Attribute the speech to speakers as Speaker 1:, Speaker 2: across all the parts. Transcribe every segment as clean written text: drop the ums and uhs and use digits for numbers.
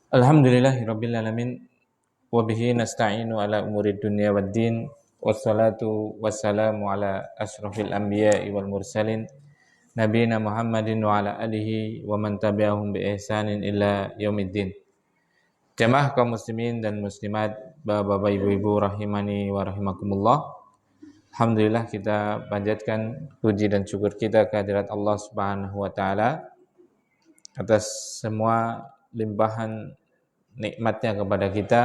Speaker 1: Alhamdulillahirabbil alamin wa bihi nasta'inu ala umuri dunya waddin wassalatu wassalamu ala asyrafil anbiya'i wal mursalin nabiyina Muhammadin wa ala alihi wa man tabi'ahum bi ihsanin ila yaumiddin. Jamaah kaum muslimin dan muslimat, bapak-bapak, ibu-ibu rahimani wa rahimakumullah. Alhamdulillah kita panjatkan puji dan syukur kita kehadirat Allah Subhanahu wa taala atas semua limpahan nikmatnya kepada kita,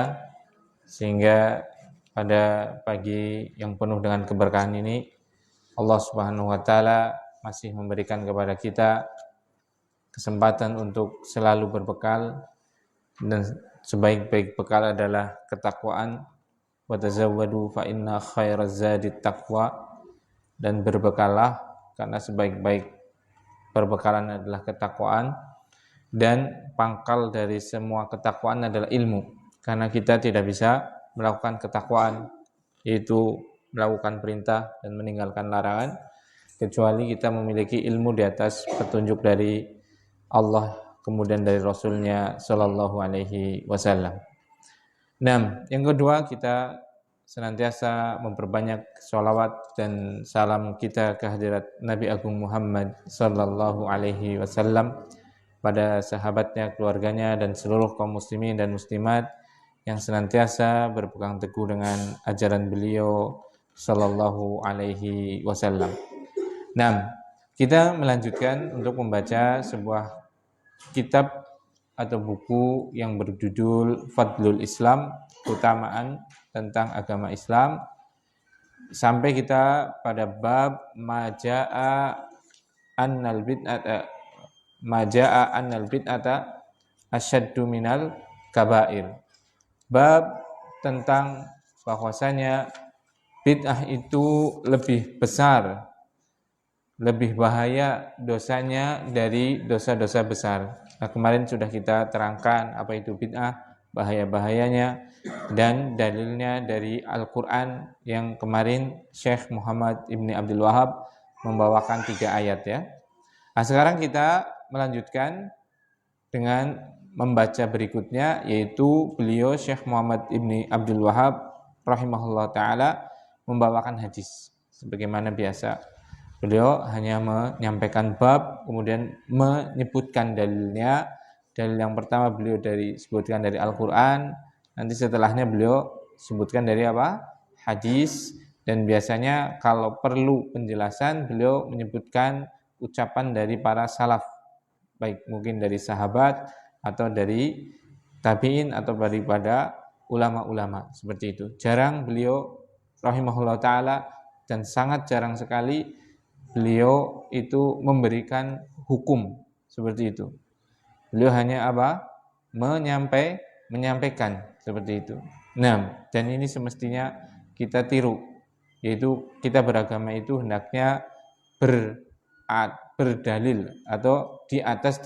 Speaker 1: sehingga pada pagi yang penuh dengan keberkahan ini Allah Subhanahu wa taala masih memberikan kepada kita kesempatan untuk selalu berbekal, dan sebaik-baik bekal adalah ketakwaan. Wa tazawwadu fa inna khairaz zadi taqwa, dan berbekallah karena sebaik-baik perbekalan adalah ketakwaan, dan pangkal dari semua ketakwaan adalah ilmu. Karena kita tidak bisa melakukan ketakwaan, yaitu melakukan perintah dan meninggalkan larangan, kecuali kita memiliki ilmu di atas petunjuk dari Allah, kemudian dari Rasulnya Shallallahu Alaihi Wasallam. Nah, yang kedua, kita senantiasa memperbanyak sholawat dan salam kita kehadirat Nabi Agung Muhammad Sallallahu Alaihi Wasallam, pada sahabatnya, keluarganya, dan seluruh kaum muslimin dan muslimat yang senantiasa berpegang teguh dengan ajaran beliau Sallallahu Alaihi Wasallam. Nah, kita melanjutkan untuk membaca sebuah kitab atau buku yang berjudul Fadlul Islam, keutamaan tentang agama Islam, sampai kita pada bab Maja'a annal bid'ata asyaddu minal kabair. Bab tentang bahwasanya bid'ah itu lebih besar, lebih bahaya dosanya dari dosa-dosa besar. Nah, kemarin sudah kita terangkan apa itu bid'ah, bahaya-bahayanya, dan dalilnya dari Al-Quran yang kemarin Syekh Muhammad Ibni Abdul Wahab membawakan 3 ayat ya. Nah, sekarang kita melanjutkan dengan membaca berikutnya, yaitu beliau Syekh Muhammad Ibni Abdul Wahab rahimahullah ta'ala membawakan hadis. Sebagaimana biasa, beliau hanya menyampaikan bab, kemudian menyebutkan dalilnya. Dalil yang pertama beliau sebutkan dari Al-Quran, nanti setelahnya beliau sebutkan dari apa? Hadis. Dan biasanya kalau perlu penjelasan, beliau menyebutkan ucapan dari para salaf, baik mungkin dari sahabat atau dari tabi'in atau daripada ulama-ulama, seperti itu. Jarang beliau rahimahullah ta'ala, dan sangat jarang sekali beliau itu memberikan hukum seperti itu. Beliau hanya apa? Menyampaikan seperti itu. Nah, dan ini semestinya kita tiru, yaitu kita beragama itu hendaknya berdalil atau di atas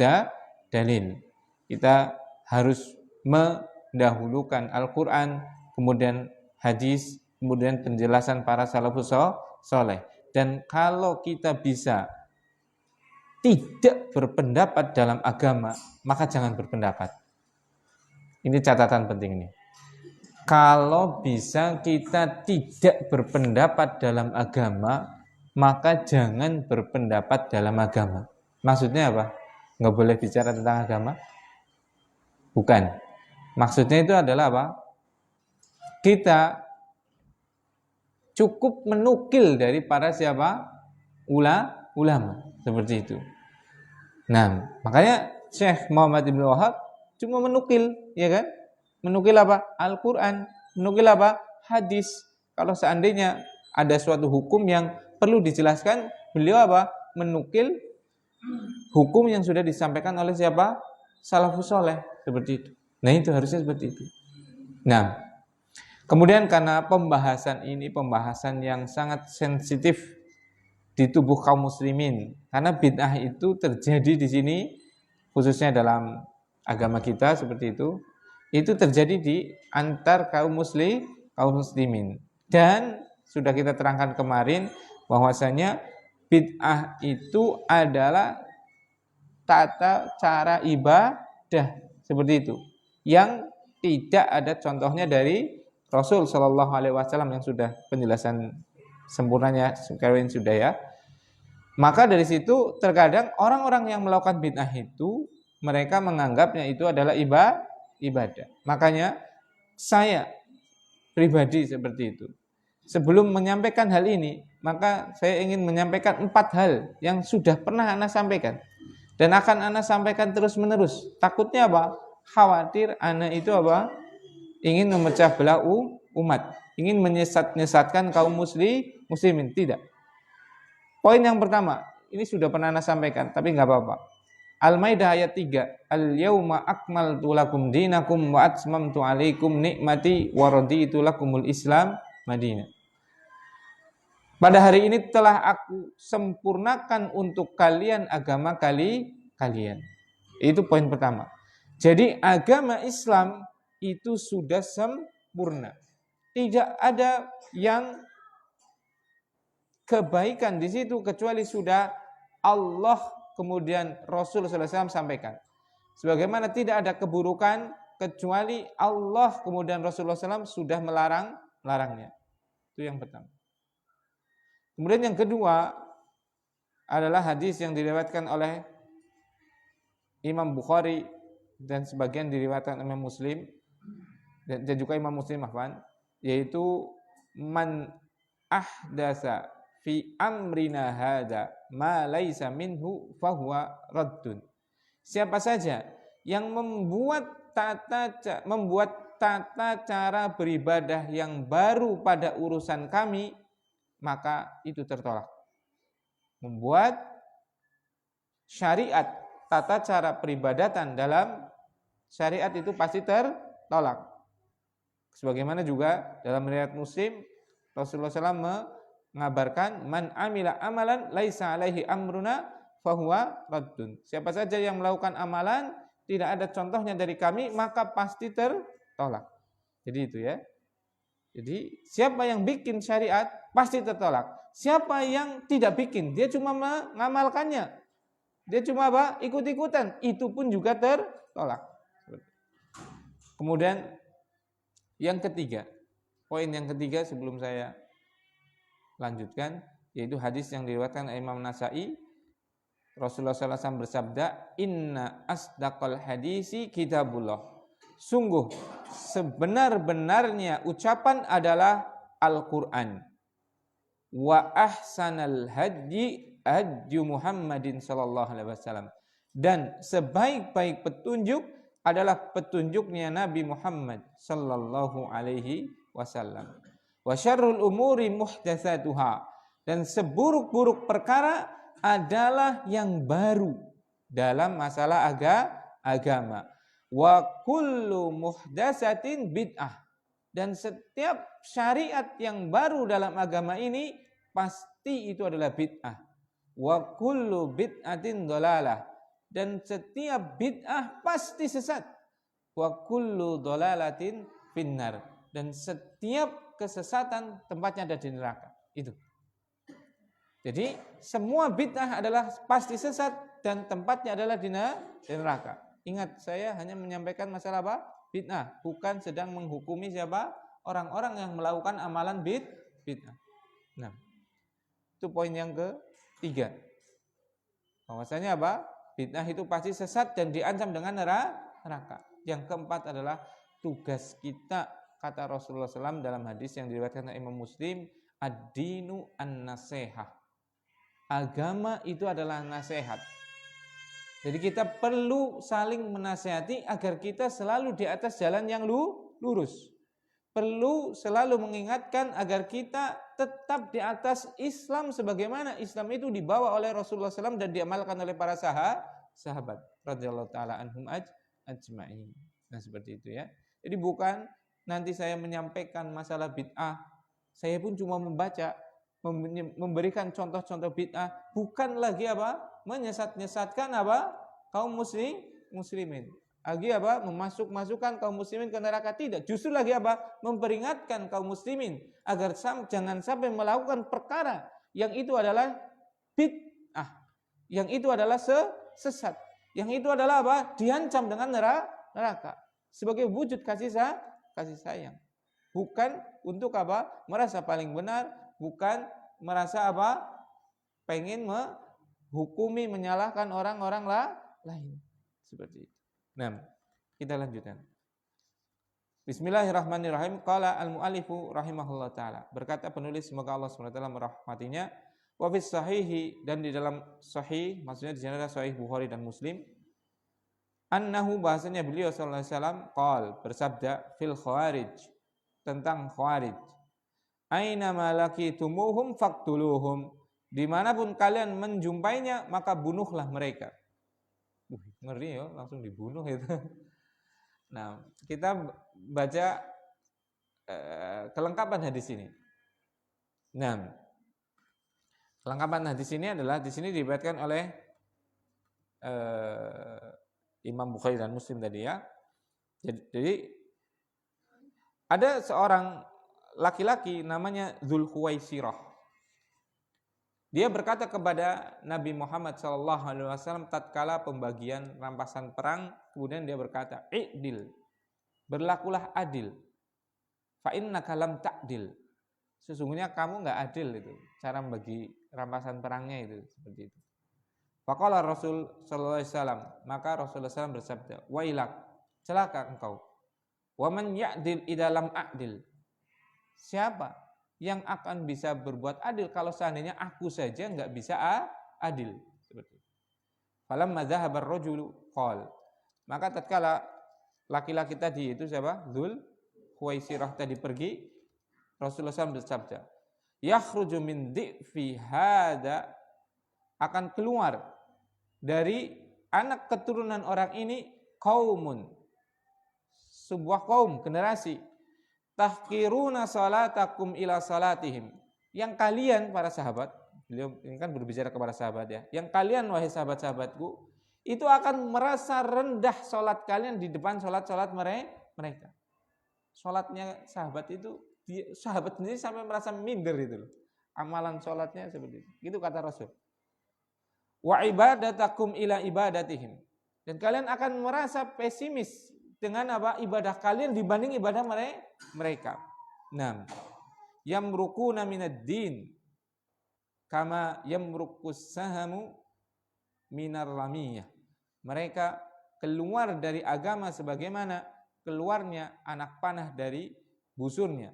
Speaker 1: dalil. Kita harus mendahulukan Al-Quran, kemudian hadis, kemudian penjelasan para salafus saleh. Dan kalau kita bisa tidak berpendapat dalam agama, maka jangan berpendapat. Ini catatan penting ini. Kalau bisa kita tidak berpendapat dalam agama, maka jangan berpendapat dalam agama. Maksudnya apa? Nggak boleh bicara tentang agama? Bukan. Maksudnya itu adalah apa? Kita cukup menukil dari para siapa? Ulama. Seperti itu. Nah, makanya Syekh Muhammad Ibn Wahab cuma menukil, ya kan? Menukil apa? Al-Quran. Menukil apa? Hadis. Kalau seandainya ada suatu hukum yang perlu dijelaskan, beliau apa? Menukil hukum yang sudah disampaikan oleh siapa? Salafus saleh, seperti itu. Nah, itu harusnya seperti itu. Nah, kemudian karena pembahasan ini pembahasan yang sangat sensitif di tubuh kaum muslimin, karena bid'ah itu terjadi di sini khususnya dalam agama kita seperti itu terjadi di antar kaum muslimin. Dan sudah kita terangkan kemarin bahwasanya bid'ah itu adalah tata cara ibadah, seperti itu. yang tidak ada contohnya dari Rasul Shallallahu Alaihi Wasallam yang sudah penjelasan sempurnanya kalian sudah ya. Maka dari situ terkadang orang-orang yang melakukan bid'ah itu mereka menganggapnya itu adalah ibadah. Makanya saya pribadi seperti itu. Sebelum menyampaikan hal ini, maka saya ingin menyampaikan 4 hal yang sudah pernah Ana sampaikan dan akan Ana sampaikan terus-menerus. Takutnya apa? Khawatir Ana itu apa? Ingin memecah belah umat, ingin menyesatkan kaum muslimin. Tidak. Poin yang pertama, ini sudah pernah Ana sampaikan, tapi nggak apa-apa. Al-Maidah ayat 3. Al-yauma akmaltu lakum dinakum wa atmamtu alaikum nikmati wa raditu lakumul Islam Madinah. Pada hari ini telah aku sempurnakan untuk kalian agama kalian. Itu poin pertama. Jadi agama Islam itu sudah sempurna. Tidak ada yang kebaikan di situ kecuali sudah Allah kemudian Rasul SAW sampaikan. Sebagaimana tidak ada keburukan kecuali Allah kemudian Rasulullah SAW sudah melarangnya. Itu yang pertama. Kemudian yang kedua adalah hadis yang diriwayatkan oleh Imam Bukhari dan sebagian diriwayatkan Imam Muslim dan juga Imam Muslim yaitu man ahdasa fi amrina hada ma laisa minhu fahuwa raddun. Siapa saja yang membuat tata cara beribadah yang baru pada urusan kami, maka itu tertolak. Membuat syariat, tata cara peribadatan dalam syariat itu pasti tertolak. Sebagaimana juga dalam riwayat Muslim, Rasulullah SAW mengabarkan, man amila amalan laisa alaihi amruna fahuwa raddun. Siapa saja yang melakukan amalan tidak ada contohnya dari kami, maka pasti tertolak. Jadi itu ya. Jadi siapa yang bikin syariat pasti tertolak. Siapa yang tidak bikin, dia cuma mengamalkannya, dia cuma apa? Ikut-ikutan, itu pun juga tertolak. Kemudian yang ketiga, poin yang ketiga sebelum saya lanjutkan, yaitu hadis yang diriwayatkan Imam Nasa'i. Rasulullah SAW bersabda, inna asdaqal hadisi kitabullah. Sungguh sebenar-benarnya ucapan adalah Al-Quran. Wa ahsanal hadyi hadyu Muhammadin sallallahu alaihi wasallam. Dan sebaik-baik petunjuk adalah petunjuknya Nabi Muhammad sallallahu alaihi wasallam. Wa syarrul umuri muhdatsatuha. Dan seburuk-buruk perkara adalah yang baru dalam masalah agama. Wa kullu muhdatsatin bid'ah. Dan setiap syariat yang baru dalam agama ini pasti itu adalah bid'ah. Wa kullu bid'atin dhalalah. Dan setiap bid'ah pasti sesat. Wa kullu dhalalatin finnar. Dan setiap kesesatan tempatnya ada di neraka. Itu. Jadi semua bid'ah adalah pasti sesat dan tempatnya adalah di neraka. Ingat, saya hanya menyampaikan masalah apa? Bid'ah, bukan sedang menghukumi siapa? Orang-orang yang melakukan amalan bid'ah. Nah, itu poin yang ketiga. Bahwasanya apa? Bid'ah itu pasti sesat dan diancam dengan neraka. Yang keempat adalah tugas kita, kata Rasulullah SAW dalam hadis yang diriwayatkan oleh Imam Muslim, ad-dinu an-nasihah. Agama itu adalah nasihat. Jadi kita perlu saling menasihati agar kita selalu di atas jalan yang lurus. Perlu selalu mengingatkan agar kita tetap di atas Islam sebagaimana Islam itu dibawa oleh Rasulullah SAW dan diamalkan oleh para sahabat radhiyallahu taala anhum ajma'in. Nah, seperti itu ya. Jadi bukan nanti saya menyampaikan masalah bid'ah, saya pun cuma membaca, memberikan contoh-contoh bid'ah, bukan lagi apa? Menyesatkan apa? Kaum muslimin. Lagi apa? Memasukkan kaum muslimin ke neraka. Tidak, justru lagi apa? Memperingatkan kaum muslimin agar jangan sampai melakukan perkara yang itu adalah bid'ah, yang itu adalah sesat, yang itu adalah apa? Diancam dengan neraka. sebagai wujud kasih sayang. Bukan untuk apa? Merasa paling benar, bukan merasa apa? Pengen menghukumi, menyalahkan orang-orang lain. Seperti itu. Nah, kita lanjutkan. Bismillahirrahmanirrahim. Qala al-mu'allifu rahimahullah ta'ala. Berkata penulis, semoga Allah SWT merahmatinya. Wa fis sahihi, dan di dalam sahih, maksudnya di sana ada sahih Bukhari dan Muslim. Annahu, bahasanya beliau sallallahu alaihi wasallam qal, bersabda fil khawarij, tentang khawarij. Aina ma laqitumuhum faqtuluhum. Dimanapun kalian menjumpainya, maka bunuhlah mereka. Ngeri ya, langsung dibunuh itu. Nah, kita baca kelengkapan hadis ini. Nah, kelengkapan hadis ini adalah di sini diriwayatkan oleh Imam Bukhari dan Muslim tadi ya. Jadi ada seorang laki-laki namanya Dzulkhuwaisirah. Dia berkata kepada Nabi Muhammad SAW tatkala pembagian rampasan perang, kemudian dia berkata, "I'dil, berlakulah adil. Fa innaka lam ta'dil." Sesungguhnya kamu enggak adil itu cara membagi rampasan perangnya itu seperti itu. Faqala Rasul sallallahu alaihi wasallam, maka Rasulullah SAW bersabda, "Wailak, celaka engkau. Wa man ya'dil idza lam a'dil." Siapa yang akan bisa berbuat adil kalau seandainya aku saja enggak bisa adil, seperti itu. Falamma dhahaba ar-rajulu qala, maka tatkala laki-laki tadi itu siapa? Dzulkhuwaisirah tadi pergi, Rasulullah SAW bersabda, "Yakhruju min dhi'fi hada," akan keluar dari anak keturunan orang ini qaumun, sebuah kaum, generasi, tahqiruna salatakum ila salatihim, yang kalian para sahabat, beliau ini kan berbicara kepada sahabat ya, yang kalian wahai sahabat-sahabatku itu akan merasa rendah salat kalian di depan salat-salat mereka. Salatnya sahabat itu, sahabat sendiri sampai merasa minder itu loh. Amalan salatnya seperti itu. Itu kata Rasul. Wa ibadatakum ila ibadatihim, dan kalian akan merasa pesimis dengan apa? Ibadah kalian dibanding ibadah mereka. Nah, yamruquna minad din kama yamruqus sahamu minar ramiyah. Mereka keluar dari agama sebagaimana keluarnya anak panah dari busurnya.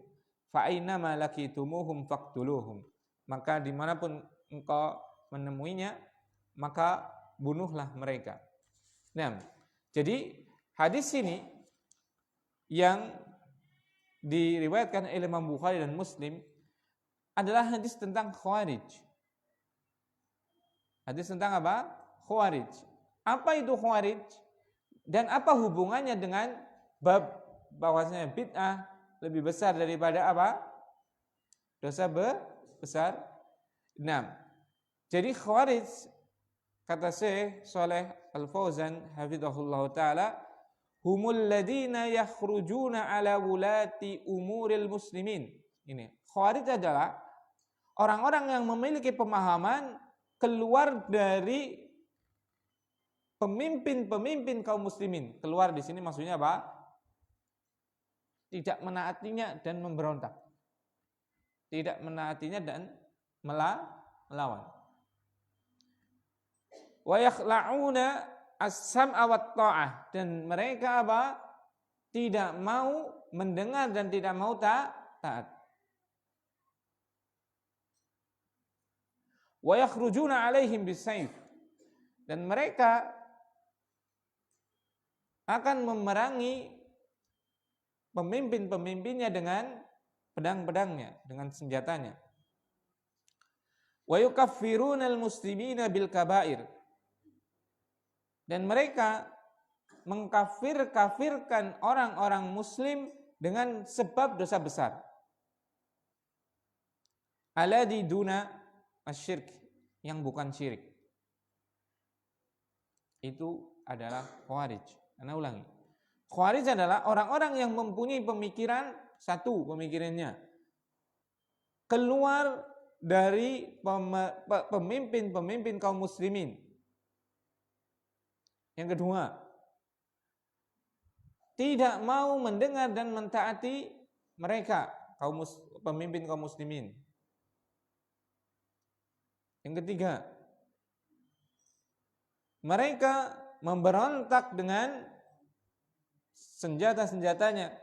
Speaker 1: Fa aina ma laqitumuhum faqtuluhum. Maka dimanapun engkau menemuinya, maka bunuhlah mereka. Nah, jadi hadis ini yang diriwayatkan oleh Imam Bukhari dan Muslim adalah hadis tentang Khawarij. Hadis tentang apa? Khawarij. Apa itu Khawarij? Dan apa hubungannya dengan bab bahwasanya bid'ah lebih besar daripada apa? Dosa besar. Nah, jadi Khawarij, kata Syekh Shalih Al-Fauzan hafizahullah taala, humul ladina yakhrujuna ala wulati umuril muslimin. Ini Khawarij adalah orang-orang yang memiliki pemahaman keluar dari pemimpin-pemimpin kaum muslimin. Keluar di sini maksudnya apa? Tidak menaatinya dan memberontak. Tidak menaatinya dan melawan. Wa yakhla'una as-sam'a wat ta'ah, dan mereka apa? Tidak mau mendengar dan tidak mau taat. Wa yakhrujuna 'alaihim bis-sayf, dan mereka akan memerangi pemimpin-pemimpinnya dengan pedang-pedangnya, dengan senjatanya. Wa yukaffirunal muslimina bil kaba'ir, dan mereka mengkafirkan orang-orang muslim dengan sebab dosa besar. Alladzi duna asyirk, yang bukan syirik. Itu adalah Khawarij. Ana ulangi. Khawarij adalah orang-orang yang mempunyai pemikiran, satu pemikirannya keluar dari pemimpin-pemimpin kaum muslimin. Yang kedua, tidak mau mendengar dan mentaati mereka, pemimpin kaum muslimin. Yang ketiga, mereka memberontak dengan senjata-senjatanya.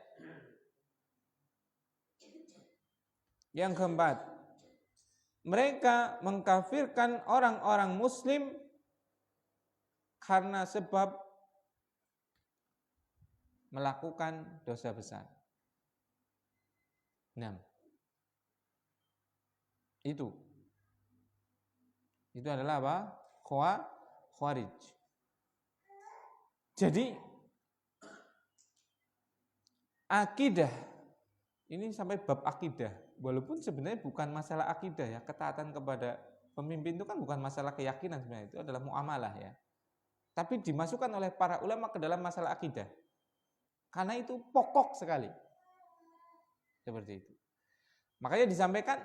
Speaker 1: Yang keempat, mereka mengkafirkan orang-orang muslim karena sebab melakukan dosa besar. 6. Itu adalah apa? Khawarij. Jadi akidah ini sampai bab akidah, walaupun sebenarnya bukan masalah akidah ya, ketaatan kepada pemimpin itu kan bukan masalah keyakinan sebenarnya, itu adalah muamalah ya. Tapi dimasukkan oleh para ulama ke dalam masalah akidah. Karena itu pokok sekali. Seperti itu. Makanya disampaikan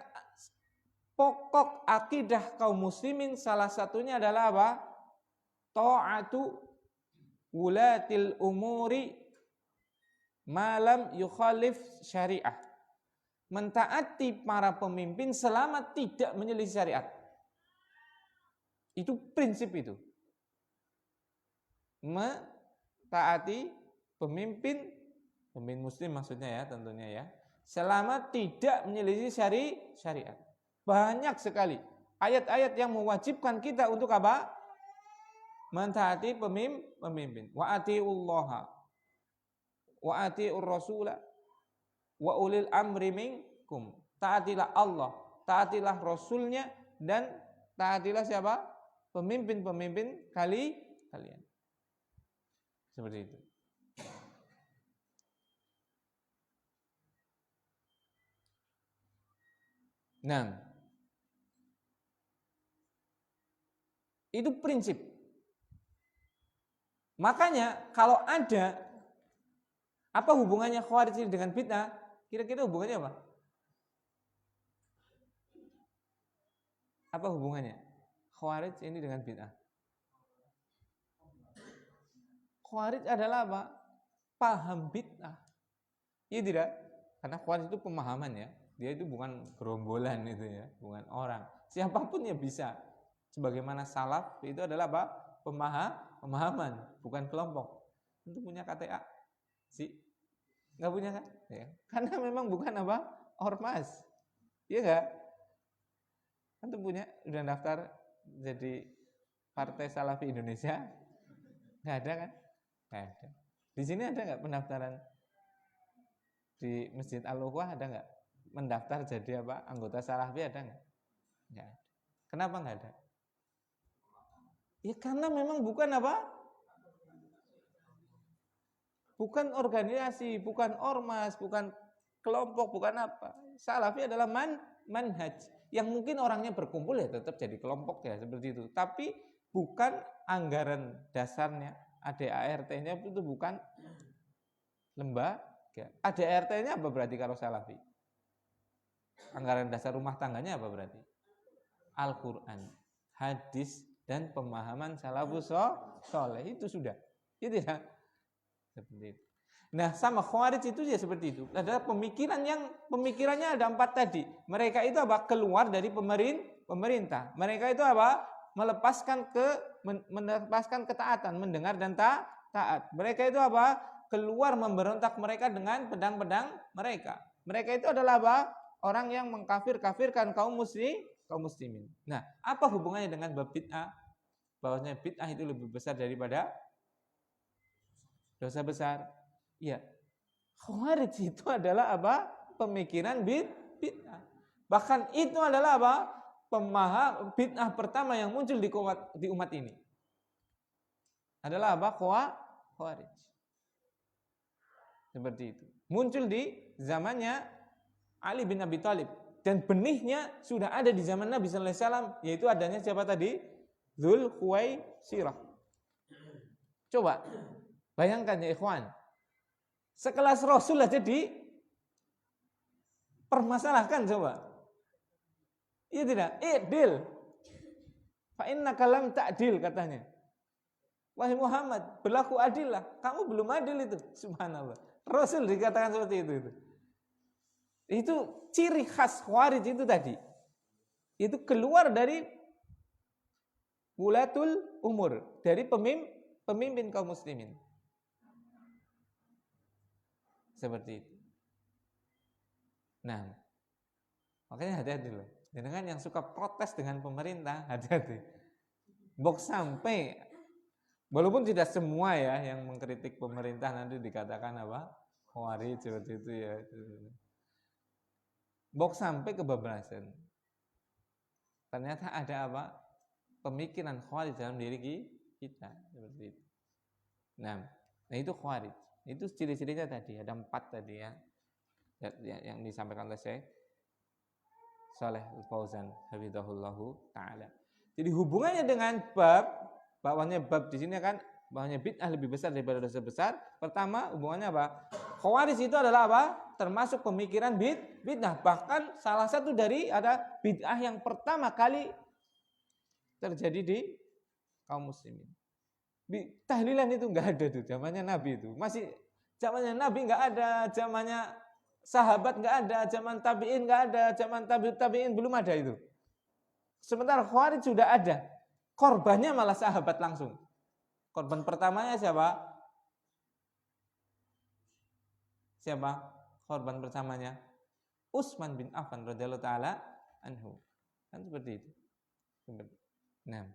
Speaker 1: pokok akidah kaum muslimin salah satunya adalah apa? Ta'atu wulatil umuri malam yukhalif syariah. Mentaati para pemimpin selama tidak menyelisih syariat. Itu prinsip itu. Mentaati pemimpin muslim maksudnya ya, tentunya ya, selama tidak menyelisih syariat. Banyak sekali ayat-ayat yang mewajibkan kita untuk apa? Mentaati pemimpin. Wa atiullaha wa atiur rasula wa ulil amri minkum. Taatilah Allah, taatilah Rasulnya, dan taatilah siapa? Pemimpin-pemimpin kalian. Seperti itu. Nah, itu prinsip. Makanya kalau ada apa hubungannya Khawarij ini dengan bid'ah? Kira-kira hubungannya apa? Apa hubungannya Khawarij ini dengan bid'ah? Khawarij adalah apa? Paham bid'ah. Iya tidak? Karena Khawarij itu pemahaman ya. Dia itu bukan gerombolan itu ya, bukan orang. Siapapun ya bisa. Sebagaimana salaf itu adalah apa? Pemahaman, bukan kelompok. Itu punya KTA. Nggak punya kan? Ya. Karena memang bukan apa? Ormas. Iya nggak? Kan punya udah daftar jadi Partai Salafi Indonesia? Nggak ada kan? Nggak ada. Di sini ada nggak pendaftaran di Masjid Al-Ukhwah, ada nggak? Mendaftar jadi apa? Anggota Salafi ada nggak? Nggak ada. Kenapa nggak ada? Ya karena memang bukan apa? Bukan organisasi, bukan ormas, bukan kelompok, bukan apa. Salafi adalah manhaj. Yang mungkin orangnya berkumpul ya tetap jadi kelompok ya seperti itu. Tapi bukan anggaran dasarnya, ADART-nya itu bukan lembaga. ADART-nya apa berarti kalau Salafi? Anggaran dasar rumah tangganya apa berarti? Al-Quran, hadis, dan pemahaman salafus soleh. Itu sudah. Itu ya. Seperti itu. Nah, sama Khawarij itu ya seperti itu. Adalah pemikirannya ada 4 tadi. Mereka itu apa? Keluar dari pemerintah. Mereka itu apa? Melepaskan ketaatan, mendengar dan taat. Mereka itu apa? Keluar memberontak mereka dengan pedang-pedang mereka. Mereka itu adalah apa? Orang yang mengkafirkan kaum muslimin. Nah, apa hubungannya dengan bab bid'ah? Bahwasanya bid'ah itu lebih besar daripada dosa besar. Iya. Khawarij itu adalah apa? Pemikiran bid'ah. Bahkan itu adalah apa? Pemaham bid'ah pertama yang muncul di umat ini. Adalah apa? Khawarij. Seperti itu. Muncul di zamannya Ali bin Abi Thalib, dan benihnya sudah ada di zaman Nabi sallallahu alaihi wasallam, yaitu adanya siapa tadi? Dzulkhuwaisirah. Coba bayangkan ya ikhwan, sekelas Rasul aja permasalahkan coba. Iya tidak? I'dil. Fa innaka lam ta'dil katanya. Wahai Muhammad, berlaku adillah. Kamu belum adil itu. Subhanallah. Rasul dikatakan seperti itu. Itu ciri khas Khawarij itu tadi. Itu keluar dari wulatul umur, dari pemimpin kaum muslimin. Seperti itu. Nah, makanya hati-hati loh. Dengan yang suka protes dengan pemerintah, hati-hati. Bok sampai, walaupun tidak semua ya yang mengkritik pemerintah nanti dikatakan apa? Khawarij seperti itu ya. Bok sampai kebablasan. Ternyata ada apa? Pemikiran Khawarij dalam diri kita seperti itu. Nah itu Khawarij. Itu ciri-cirinya tadi, ada 4 tadi ya. Yang disampaikan oleh Syekh Shalih Al-Fauzan hafizahullahu taala. Jadi hubungannya dengan bahwanya bab di sini kan bahwanya bid'ah lebih besar daripada dosa besar. Pertama, hubungannya apa? Khawarij itu adalah apa? Termasuk pemikiran bid'ah. Bahkan salah satu dari ada bid'ah yang pertama kali terjadi di kaum muslimin. Tahlilan itu enggak ada tuh zamannya Nabi itu. Masih zamannya Nabi enggak ada, zamannya sahabat enggak ada, zaman tabi'in enggak ada, zaman tabi'in belum ada itu. Sementara Khawarij sudah ada. Korbannya malah sahabat langsung. Korban pertamanya siapa? Siapa? Korban pertamanya Utsman bin Affan radhiyallahu taala anhu. Kan seperti itu. Nah.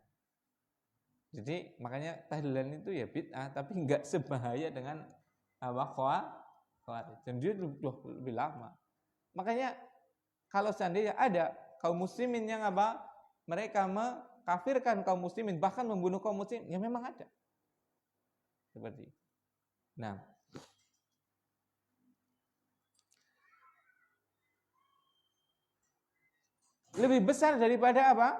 Speaker 1: Jadi makanya tahlilan itu ya bid'ah tapi enggak sebahaya dengan apa Khawarij. Dan dia lebih lama. Makanya kalau seandainya ada kaum muslimin yang apa? Mereka mengkafirkan kaum muslimin bahkan membunuh kaum muslimin, ya memang ada. Seperti itu. Nah, lebih besar daripada apa?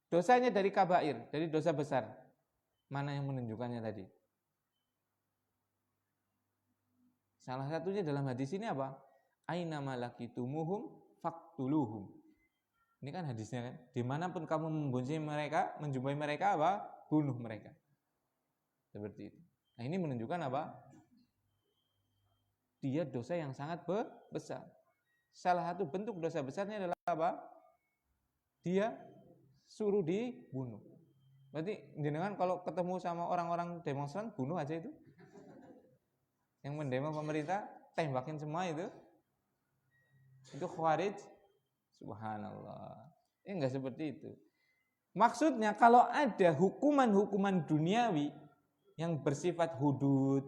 Speaker 1: Dosanya dari kabair, dari dosa besar. Mana yang menunjukkannya tadi? Salah satunya dalam hadis ini apa? Aina malakitumuhum faqtuluhum. Ini kan hadisnya kan. Dimanapun kamu menjumpai mereka apa? Bunuh mereka. Seperti itu. Nah ini menunjukkan apa? Dia dosa yang sangat besar. Salah satu bentuk dosa besarnya adalah apa? Dia suruh dibunuh. Berarti jenengan kalau ketemu sama orang-orang demonstran, bunuh aja itu. Yang mendemo pemerintah, tembakin semua itu. Itu Khawarij. Subhanallah. Ini enggak seperti itu. Maksudnya kalau ada hukuman-hukuman duniawi yang bersifat hudud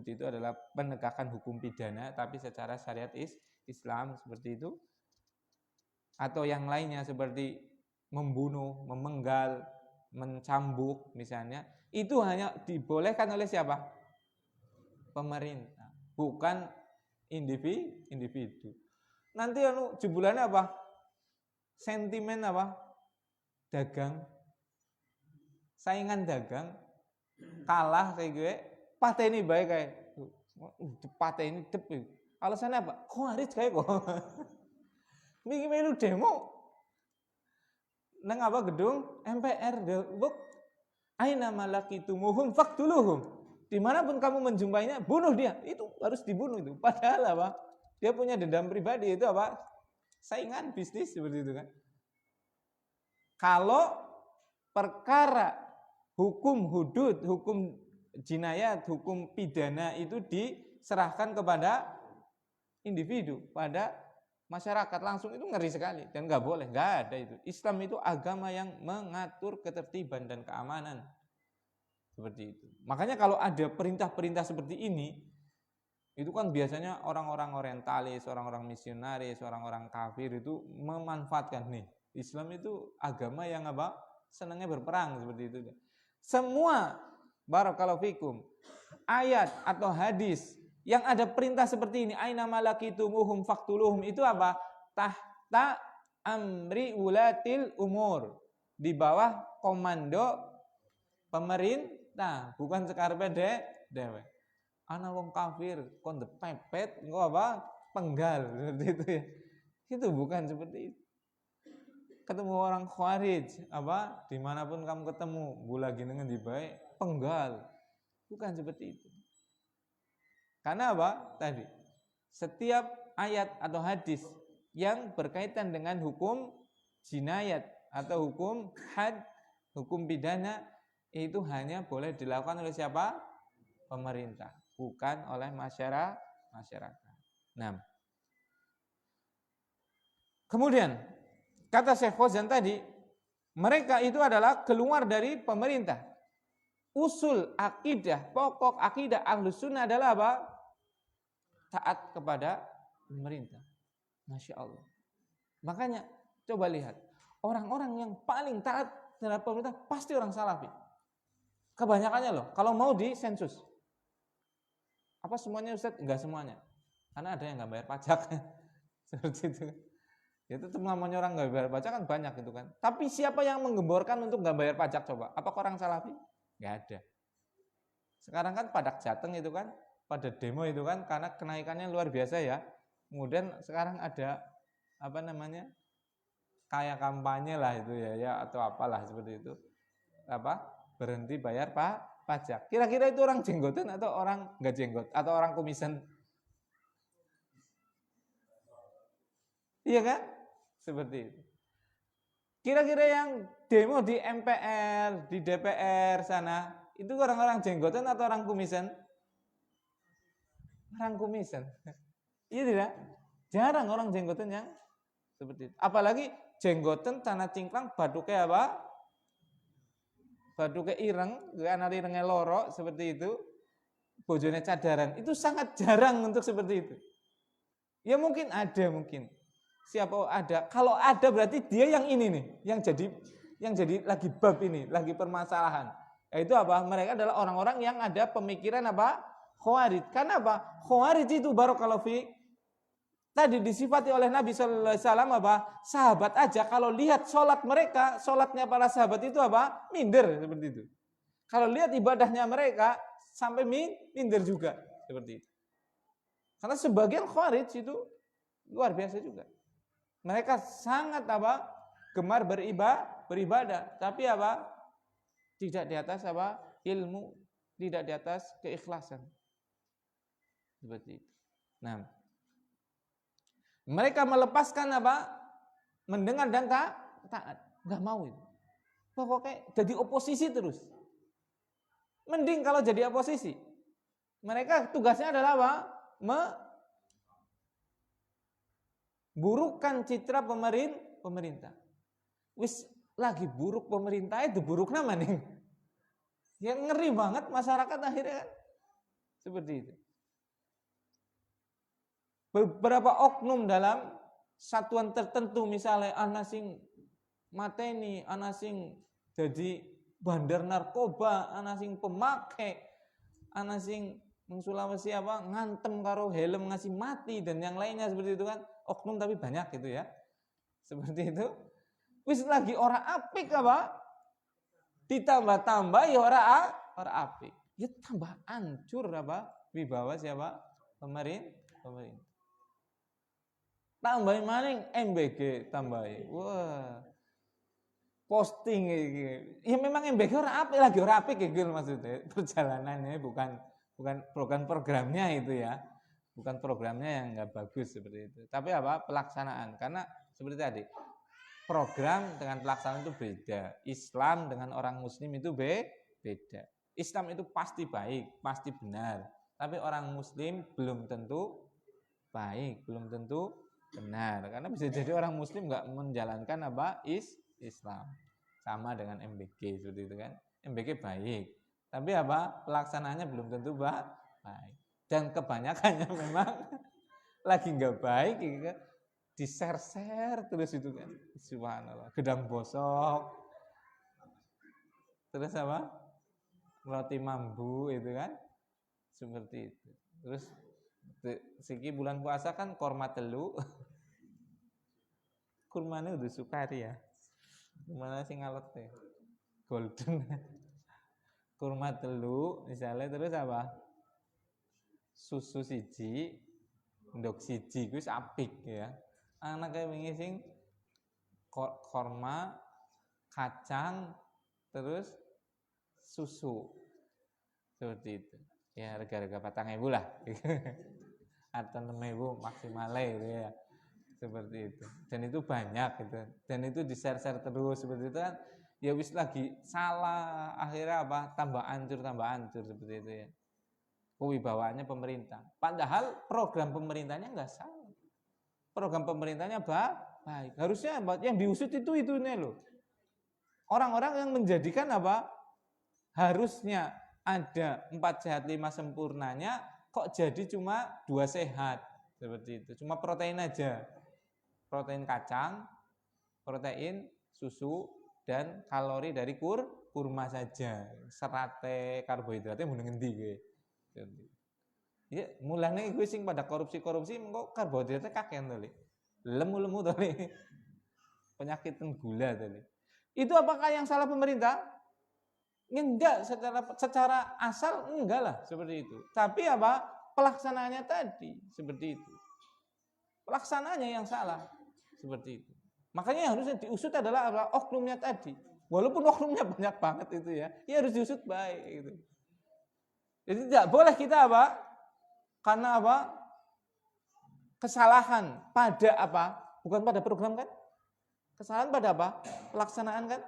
Speaker 1: itu adalah penegakan hukum pidana tapi secara syariat Islam seperti itu. Atau yang lainnya seperti membunuh, memenggal, mencambuk misalnya, itu hanya dibolehkan oleh siapa? Pemerintah, bukan individu. Nanti jebolannya apa? Sentimen apa? Dagang. Saingan dagang kalah kayak gue, pateni baik kayak pateni dep. Alasannya apa? Khawarij kayak kok. Melu demo nang apa gedung MPR buk aina malakitumuhum faqtuluhum. Dimanapun kamu menjumpainya, bunuh dia. Itu harus dibunuh itu. Padahal apa? Dia punya dendam pribadi itu apa? Saingan bisnis seperti itu kan. Kalau perkara hukum hudud, hukum jinayat, hukum pidana itu diserahkan kepada individu, pada masyarakat langsung, itu ngeri sekali dan nggak boleh, nggak ada itu. Islam itu agama yang mengatur ketertiban dan keamanan seperti itu. Makanya kalau ada perintah-perintah seperti ini, itu kan biasanya orang-orang orientalis, orang-orang misionaris, orang-orang kafir itu memanfaatkan nih. Islam itu agama yang apa? Senangnya berperang seperti itu. Semua barakallahu fikum ayat atau hadis yang ada perintah seperti ini, aina malakitumuhum faqtuluhum, itu apa? Tahta amri ulatil umur, di bawah komando pemerintah, bukan sekarpe dewe. Ana wong kafir kon pepet engko apa? Penggal seperti itu ya. Itu bukan seperti itu. ketemu orang Khawarij, dimanapun kamu ketemu, lagi ngendi bae penggal. Bukan seperti itu. Karena tadi setiap ayat atau hadis yang berkaitan dengan hukum jinayat atau hukum had, hukum pidana, itu hanya boleh dilakukan oleh siapa? Pemerintah, bukan oleh masyarakat. Nah, kemudian kata Syekh Fauzan tadi, mereka itu adalah keluar dari pemerintah. Usul akidah, pokok akidah Ahlus Sunnah adalah taat kepada pemerintah. Masya Allah. Makanya coba lihat, orang-orang yang paling taat terhadap pemerintah pasti orang Salafi. Kebanyakannya loh, kalau mau di sensus. Apa semuanya Ustaz? Enggak semuanya. Karena ada yang enggak bayar pajak. Seperti itu. Ya tetap namanya orang enggak bayar pajak kan banyak itu kan. Tapi siapa yang menggemborkan untuk enggak bayar pajak coba? Apakah orang Salafi? Enggak ada. Sekarang kan pada Jateng itu kan, pada demo itu kan karena kenaikannya luar biasa ya. Kemudian sekarang ada kayak kampanye lah itu ya atau apalah seperti itu. Berhenti bayar pajak. Kira-kira itu orang jenggotan atau orang enggak jenggot atau orang kumisan? Iya kan? Seperti itu. Kira-kira yang demo di MPR, di DPR sana, itu orang-orang jenggotan atau orang kumisan? Orang kumisan. Iya tidak? Jarang orang jenggotan yang seperti itu. Apalagi jenggotan tanah cingklang baduke baduke ireng, anak irengnya loro seperti itu, bojone cadaran. Itu sangat jarang untuk seperti itu. Ya mungkin ada mungkin. Siapa ada? Kalau ada berarti dia yang ini nih, yang jadi lagi bab ini, lagi permasalahan. Yaitu mereka adalah orang-orang yang ada pemikiran Khawarij. Karena Khawarij itu barakallahu fi tadi disifati oleh Nabi sallallahu alaihi wasallam sahabat aja kalau lihat sholat mereka, sholatnya para sahabat itu minder seperti itu. Kalau lihat ibadahnya mereka sampai minder juga seperti itu. Karena sebagian Khawarij itu luar biasa juga. Mereka sangat gemar beribadah, tapi tidak di atas ilmu, tidak di atas keikhlasan. Seperti itu. Nah, mereka melepaskan mendengar dan taat, enggak mau itu. Pokoknya jadi oposisi terus. Mending kalau jadi oposisi. Mereka tugasnya adalah burukkan citra pemerintah. Wis lagi buruk pemerintah itu buruk nama nih. Yang ngeri banget masyarakat akhirnya kan. Seperti itu. Beberapa oknum dalam satuan tertentu misalnya ana sing mateni, ana sing jadi bandar narkoba, ana sing pemakai, ana sing Sulawesi ngantem karo helm ngasih mati dan yang lainnya seperti itu kan. Oknum tapi banyak gitu ya. Seperti itu. Wis lagi ora apik ditambah-tambah ya ora apik. Ya tambah hancur wibawa siapa? Pemerintah. Tambahin maning MBG tambahin. Wah. Posting iki. Ya memang MBG ora apik gitu maksudnya. Perjalanannya bukan programnya itu ya. Bukan programnya yang enggak bagus seperti itu. Tapi pelaksanaan. Karena seperti tadi, program dengan pelaksanaan itu beda. Islam dengan orang muslim itu beda. Islam itu pasti baik, pasti benar. Tapi orang muslim belum tentu baik, belum tentu benar. Karena bisa jadi orang muslim enggak menjalankan Islam. Sama dengan MBG seperti itu kan. MBG baik. Tapi pelaksanaannya belum tentu baik. Dan kebanyakannya memang lagi enggak baik gitu, di-share terus itu kan. Subhanallah, gedang bosok. Terus roti mambu itu kan. Seperti itu. Terus siki bulan puasa kan korma telu. Kurmane udah sukari ya. Gimana sih ngalot teh? Golden. Kurma telu misalnya terus susu siji, ndok siji kuwi apik ya. Anake wingi sing korma, kacang, terus susu. Seperti itu. Ya harga-harga 4.000 lah. Atau 6.000 maksimalnya gitu ya. Seperti itu. Dan itu banyak gitu. Dan itu di-share-share terus seperti itu kan. Ya wis lagi salah, akhirnya apa? Tambah hancur seperti itu ya. Kewibawaannya pemerintah. Padahal program pemerintahnya enggak salah. Program pemerintahnya baik. Harusnya yang diusut itu nih loh. Orang-orang yang menjadikan apa? Harusnya ada 4 sehat 5 sempurnanya, kok jadi cuma 2 sehat. Seperti itu. Cuma protein aja. Protein kacang, protein susu, dan kalori dari kurma saja. Serate, karbohidratnya mung ngendi kowe. Ya, mulane gue sing pada korupsi kok karbohidratnya kakek to, lemu-lemu to, penyakit gula to. Itu apakah yang salah pemerintah? Enggak, secara asal enggak lah seperti itu. Tapi apa? Pelaksanaannya tadi seperti itu. Pelaksanaannya yang salah seperti itu. Makanya yang harusnya diusut adalah apa? Oknumnya tadi. Walaupun oknumnya banyak banget itu ya harus diusut baik gitu. Jadi tidak boleh kita apa? Karena apa? Kesalahan pada apa? Bukan pada program kan? Kesalahan pada apa? Pelaksanaan kan?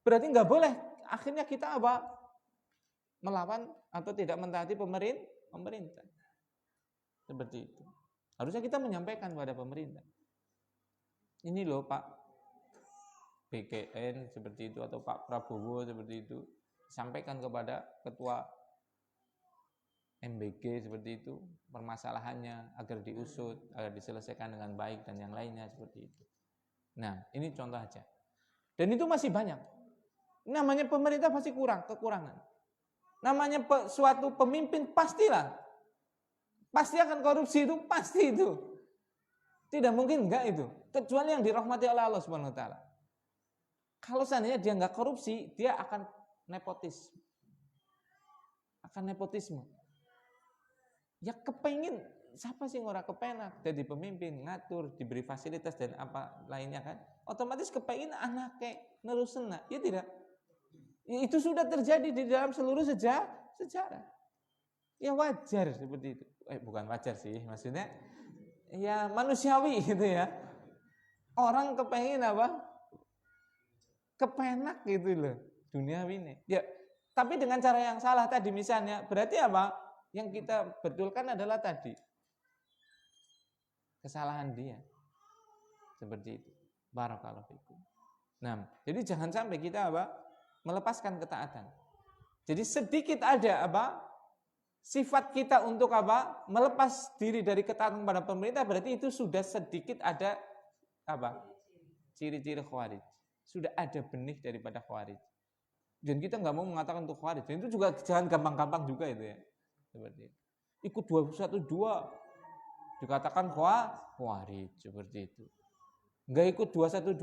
Speaker 1: Berarti nggak boleh. Akhirnya kita apa? Melawan atau tidak mentaati pemerintah. Seperti itu. Harusnya kita menyampaikan kepada pemerintah. Ini loh Pak BKN seperti itu atau Pak Prabowo seperti itu. Sampaikan kepada ketua MBG seperti itu permasalahannya agar diusut, agar diselesaikan dengan baik dan yang lainnya seperti itu. Nah, ini contoh aja. Dan itu masih banyak. Namanya pemerintah pasti kekurangan. Namanya suatu pemimpin pasti akan korupsi itu, pasti itu. Tidak mungkin enggak itu, kecuali yang dirahmati oleh Allah Subhanahu wa taala. Kalau seandainya dia enggak korupsi, dia akan nepotisme. Ya kepengin, siapa sih orang kepenak jadi pemimpin, ngatur, diberi fasilitas dan apa lainnya kan? Otomatis kepengin anaknya nerusena, ya tidak? Ya, itu sudah terjadi di dalam seluruh sejarah. Ya wajar seperti itu. Bukan wajar sih, maksudnya ya manusiawi gitu ya. Orang kepengen apa? Kepenak gitu loh, duniawi ini. Ya, tapi dengan cara yang salah tadi misalnya, berarti apa? Yang kita betulkan adalah tadi kesalahan dia. Seperti itu. Barakallahu fikum. Nah, jadi jangan sampai kita apa? Melepaskan ketaatan. Jadi sedikit ada apa? Sifat kita untuk apa? Melepas diri dari ketaatan kepada pemerintah, berarti itu sudah sedikit ada apa? Ciri-ciri khawarij. Sudah ada benih daripada khawarij. Dan kita nggak mau mengatakan untuk khawarij. Dan itu juga jangan gampang-gampang juga itu ya. Seperti itu. Ikut 212 dikatakan khawarij seperti itu. Nggak ikut 212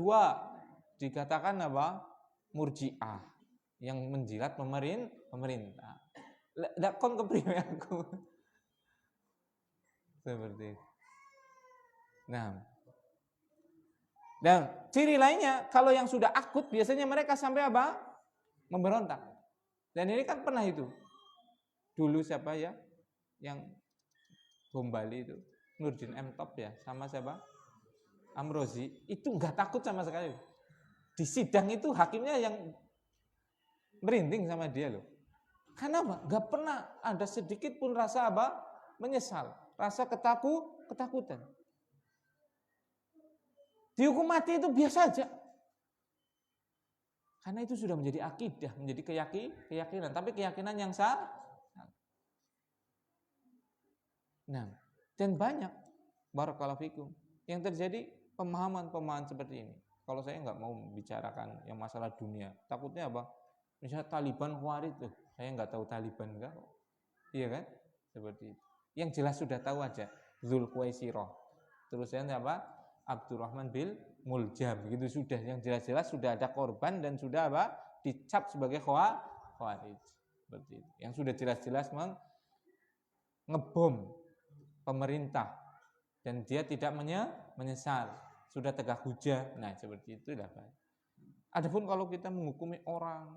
Speaker 1: dikatakan apa? Murji'ah yang menjilat pemerintah. Nggak kon kepriwe aku. Seperti itu. Nah, dan ciri lainnya kalau yang sudah akut biasanya mereka sampai apa? Memberontak. Dan ini kan pernah itu. Dulu siapa ya? Yang bom Bali itu, Nurdin M. Top ya, sama siapa? Amrozi, itu nggak takut sama sekali. Di sidang itu hakimnya yang merinding sama dia loh. Karena apa? Nggak pernah ada sedikit pun rasa apa? Menyesal, rasa ketakutan. Dihukum mati itu biasa aja. Karena itu sudah menjadi akidah, menjadi keyakinan, tapi keyakinan yang salah. Nah, dan banyak barakallahu fikum yang terjadi pemahaman seperti ini. Kalau saya nggak mau bicarakan yang masalah dunia, takutnya apa? Misalnya Taliban Khawarij tuh, saya nggak tahu Taliban enggak, iya kan? Seperti itu. Yang jelas sudah tahu aja, Zulkhuwaisirah. Terus saya apa? Abdurrahman bil Muljam, begitu sudah. Yang jelas-jelas sudah ada korban dan sudah apa? Dicap sebagai Khawarij. Seperti itu. Yang sudah jelas-jelas ngebom pemerintah dan dia tidak menyesal sudah tegak hujah. Nah, seperti itu lah, Pak. Adapun kalau kita menghukumi orang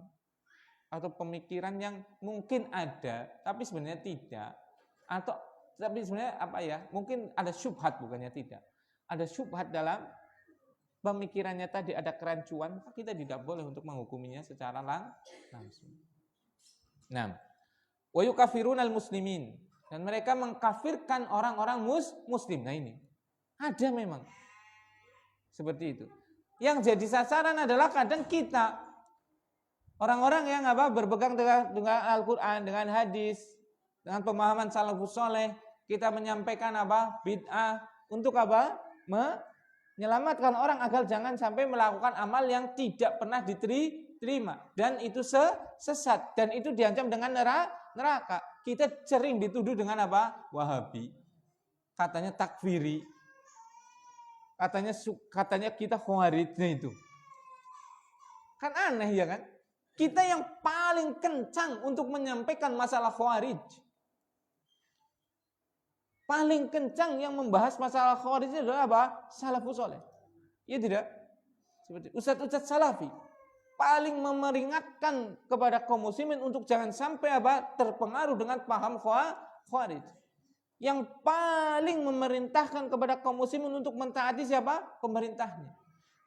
Speaker 1: atau pemikiran yang mungkin ada tapi sebenarnya tidak, atau tapi sebenarnya apa ya, mungkin ada syubhat, bukannya tidak. Ada syubhat dalam pemikirannya tadi, ada kerancuan, kita tidak boleh untuk menghukuminya secara langsung. Nah, wa yukafirunal muslimin, dan mereka mengkafirkan orang-orang muslim. Nah, ini ada memang seperti itu. Yang jadi sasaran adalah kadang kita, orang-orang yang berpegang dengan Al-Quran, dengan hadis, dengan pemahaman salafus soleh. Kita menyampaikan bid'ah untuk menyelamatkan orang agar jangan sampai melakukan amal yang tidak pernah diterima, dan itu sesat, dan itu diancam dengan neraka. Kita sering dituduh dengan Wahabi, katanya takfiri, katanya kita khawarijnya itu. Kan aneh ya kan? Kita yang paling kencang untuk menyampaikan masalah khawarij, paling kencang yang membahas masalah khawarij itu adalah salafus saleh. Iya tidak? Seperti ustaz-ustaz salafi paling memeringatkan kepada kaum muslimin untuk jangan sampai terpengaruh dengan paham khawarij. Yang paling memerintahkan kepada kaum muslimin untuk mentaati siapa? Pemerintahnya.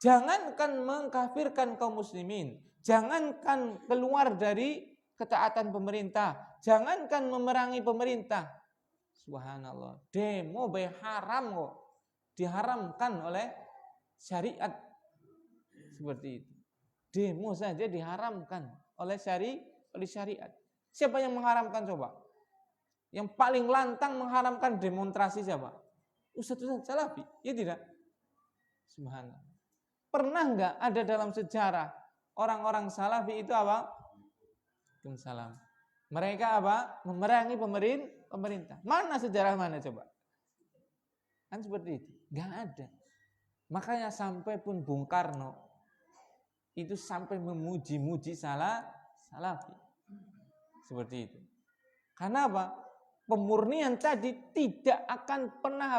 Speaker 1: Jangankan mengkafirkan kaum muslimin, jangankan keluar dari ketaatan pemerintah, jangankan memerangi pemerintah. Subhanallah, demo haram kok, diharamkan oleh syariat. Seperti itu. Demo saja diharamkan oleh syariat. Siapa yang mengharamkan coba? Yang paling lantang mengharamkan demonstrasi siapa? Ustaz-ustaz salafi, ya tidak? Subhanallah. Pernah enggak ada dalam sejarah orang-orang salafi itu Waalaikumsalam. Mereka memerangi pemerintah. Mana sejarah mana coba? Kan seperti itu. Enggak ada. Makanya sampai pun Bung Karno itu sampai memuji-muji salafi. Seperti itu. Karena pemurnian tadi tidak akan pernah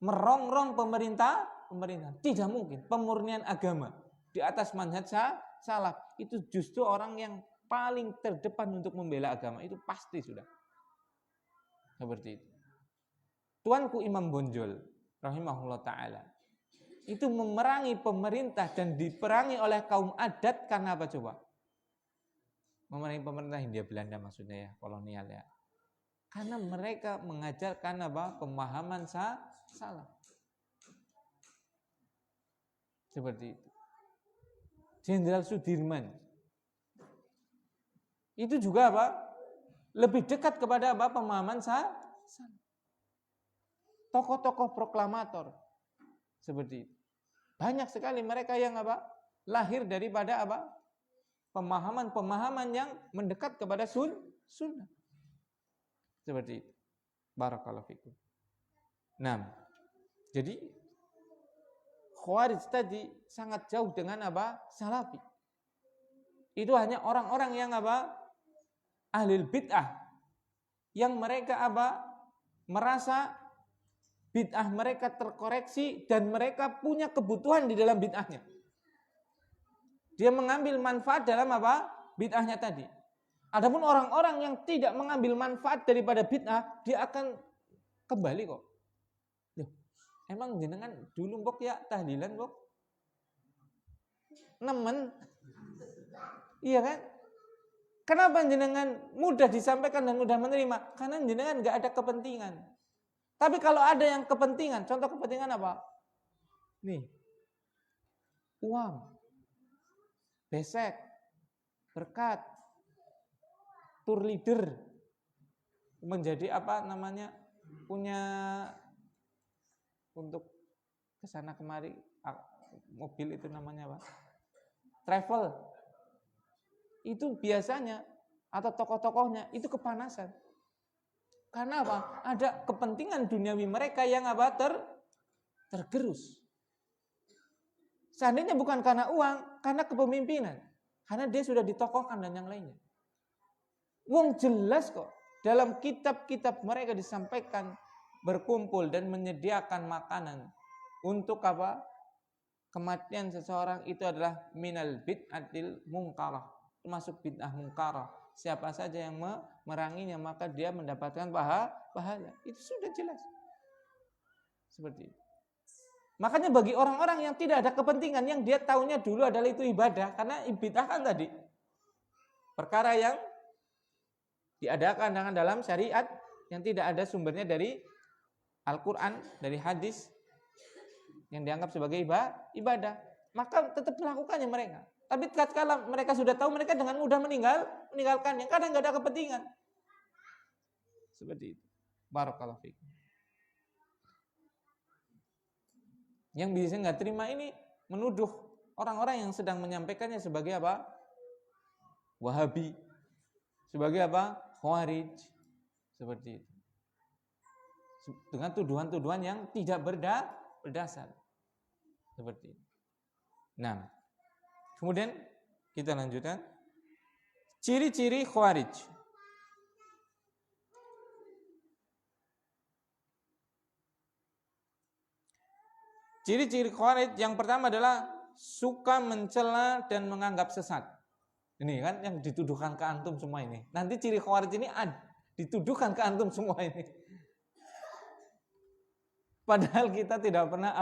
Speaker 1: merongrong pemerintah. Tidak mungkin. Pemurnian agama di atas manhaj salaf itu justru orang yang paling terdepan untuk membela agama, itu pasti sudah. Seperti itu. Tuanku Imam Bonjol rahimahullah ta'ala itu memerangi pemerintah dan diperangi oleh kaum adat karena apa coba? Memerangi pemerintah Hindia Belanda maksudnya ya, kolonial ya. Karena mereka mengajarkan pemahaman salah. Seperti itu. Jenderal Sudirman itu juga lebih dekat kepada pemahaman salah. Tokoh-tokoh proklamator seperti itu. Banyak sekali mereka yang lahir daripada pemahaman-pemahaman yang mendekat kepada sunnah. Seperti itu. Barakallahu fikum. Nah, jadi Khawarij tadi sangat jauh dengan salafi. Itu hanya orang-orang yang ahlul bid'ah, yang mereka merasa bid'ah mereka terkoreksi dan mereka punya kebutuhan di dalam bid'ahnya. Dia mengambil manfaat dalam bid'ahnya tadi. Adapun orang-orang yang tidak mengambil manfaat daripada bid'ah, dia akan kembali kok. Loh, emang jenengan dulu mbok ya tahlilan mbok? Nemen. Iya kan? Kenapa jenengan mudah disampaikan dan mudah menerima? Karena jenengan nggak ada kepentingan. Tapi kalau ada yang kepentingan, contoh kepentingan apa? Nih, uang, besek, berkat, tour leader, menjadi punya untuk kesana kemari mobil itu namanya travel. Itu biasanya atau tokoh-tokohnya itu kepanasan. Karena ada kepentingan duniawi mereka yang tergerus. Seandainya bukan karena uang, karena kepemimpinan, karena dia sudah ditokohkan dan yang lainnya. Wong jelas kok dalam kitab-kitab mereka disampaikan berkumpul dan menyediakan makanan untuk apa? Kematian seseorang itu adalah minal bid'atil mungkarah, termasuk bid'ah mungkarah. Siapa saja yang meranginya maka dia mendapatkan pahala. Itu sudah jelas. Seperti itu. Makanya bagi orang-orang yang tidak ada kepentingan, yang dia taunya dulu adalah itu ibadah, karena bid'ah kan tadi perkara yang diadakan dengan dalam syariat yang tidak ada sumbernya dari Al-Quran, dari hadis, yang dianggap sebagai ibadah, maka tetap melakukannya mereka. Tapi tatkala mereka sudah tahu, mereka dengan mudah meninggalkannya, kadang nggak ada kepentingan. Seperti itu. Barakallahu fiik. Yang bisa nggak terima ini menuduh orang-orang yang sedang menyampaikannya sebagai apa? Wahabi, sebagai apa? Khawarij, seperti itu. Dengan tuduhan-tuduhan yang tidak berdasar, seperti itu. Nah, kemudian kita lanjutkan ciri-ciri Khawarij. Ciri-ciri Khawarij yang pertama adalah suka mencela dan menganggap sesat. Ini kan yang dituduhkan ke antum semua ini. Nanti ciri Khawarij ini dituduhkan ke antum semua ini. Padahal kita tidak pernah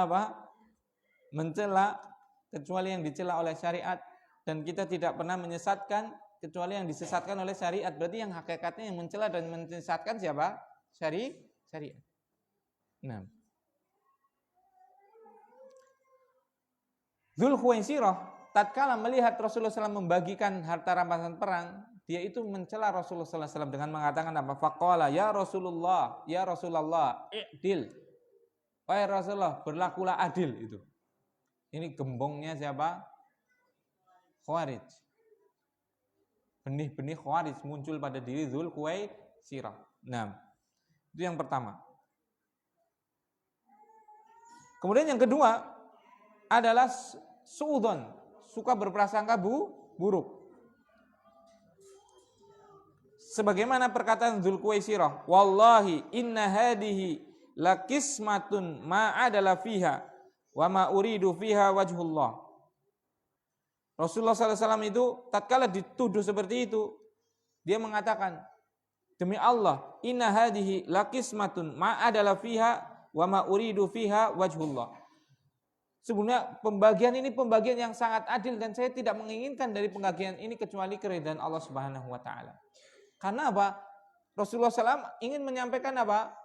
Speaker 1: mencela kecuali yang dicela oleh syariat, dan kita tidak pernah menyesatkan kecuali yang disesatkan oleh syariat. Berarti yang hakikatnya yang mencela dan menyesatkan siapa? Syariat. Nah, Dzulkhuwaisirah tatkala melihat Rasulullah SAW membagikan harta rampasan perang, dia itu mencela Rasulullah SAW dengan mengatakan apa? Faqala ya Rasulullah, i'dil. Wahai Rasulullah, berlakulah adil itu. Ini gembongnya siapa? Khawarij. Benih-benih Khawarij muncul pada diri Dzulkhuwaisirah. Nah, itu yang pertama. Kemudian yang kedua adalah suudzon, suka berprasangka buruk. Sebagaimana perkataan Dzulkhuwaisirah, wallahi inna hadihi lakismatun ma'adala fiha wa ma uridu fiha wajhullah. Rasulullah SAW itu tatkala dituduh seperti itu, dia mengatakan, demi Allah, inna hadihi lakismatun ma'adala fiha wa ma uridu fiha wajhullah. Sebenarnya pembagian ini pembagian yang sangat adil, dan saya tidak menginginkan dari pembagian ini kecuali keridhaan Allah Subhanahu wa taala. Karena apa? Rasulullah SAW ingin menyampaikan apa?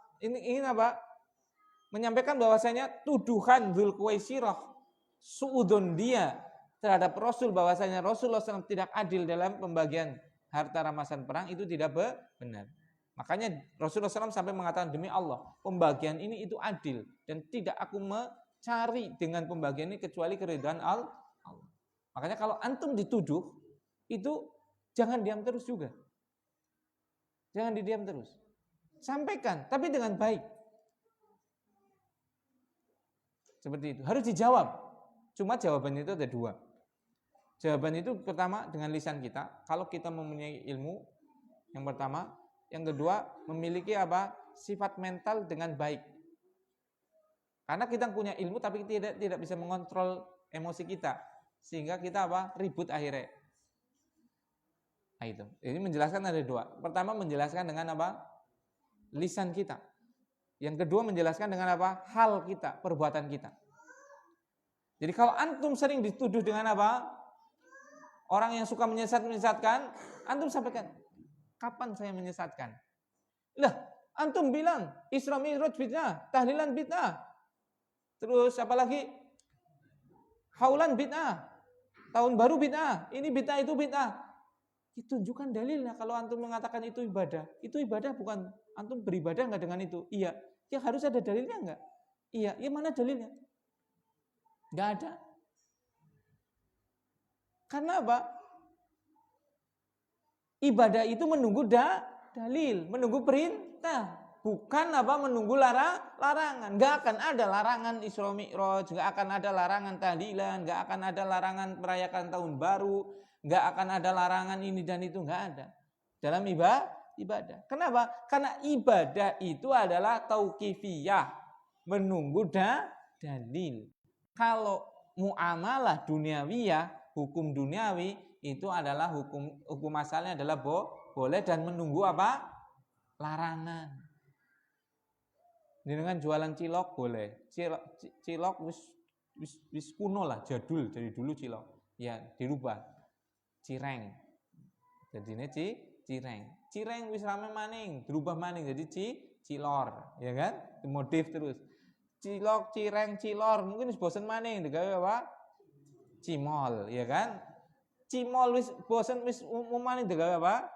Speaker 1: Menyampaikan bahwasanya tuduhan Dzulkhuwaisirah, suudzon dia terhadap Rasul, bahwasanya Rasulullah SAW tidak adil dalam pembagian harta rampasan perang, itu tidak benar. Makanya Rasulullah SAW sampai mengatakan, demi Allah, pembagian ini itu adil dan tidak aku mencari dengan pembagian ini kecuali keridhaan Allah. Makanya kalau antum dituduh itu jangan diam terus juga. Jangan didiam terus. Sampaikan, tapi dengan baik. Seperti itu. Harus dijawab. Cuma jawabannya itu ada dua. Jawaban itu pertama dengan lisan kita. Kalau kita mempunyai ilmu, yang pertama. Yang kedua, memiliki sifat mental dengan baik. Karena kita punya ilmu tapi tidak bisa mengontrol emosi kita. Sehingga kita ribut akhirnya. Nah, itu. Ini menjelaskan ada dua. Pertama menjelaskan dengan lisan kita. Yang kedua menjelaskan dengan hal kita, perbuatan kita. Jadi kalau antum sering dituduh dengan orang yang suka menyesatkan, antum sampaikan, kapan saya menyesatkan? Lah, antum bilang Isra Mi'raj bid'ah, tahlilan bid'ah. Terus apalagi? Haulan bid'ah. Tahun baru bid'ah, ini bid'ah itu bid'ah. Tunjukkan dalilnya. Kalau antum mengatakan itu ibadah bukan antum beribadah enggak dengan itu? Iya. Ya harus ada dalilnya enggak? Iya. Ya mana dalilnya? Enggak ada. Karena apa? Ibadah itu menunggu dalil, menunggu perintah, bukan menunggu larangan. Enggak akan ada larangan Isra Mi'raj, enggak akan ada larangan tahlilan, enggak akan ada larangan merayakan tahun baru. Nggak akan ada larangan ini dan itu, nggak ada dalam ibadah. Kenapa? Karena ibadah itu adalah tauqifiyah, menunggu dalil. Kalau muamalah duniawiyah, hukum duniawi itu adalah hukum asalnya adalah boleh dan menunggu apa? Larangan. Dengan jualan cilok boleh. Cilok wis kuno lah, jadul dari dulu cilok. Ya, dirubah. Cireng. Jadi ini cireng. Cireng wis rame maning, dirubah maning jadi cilor, ya kan? Dimodif terus. Cilok, cireng, cilor, mungkin wis bosen maning digawe apa? Cimol, ya kan? Cimol wis bosen wis maning digawe apa?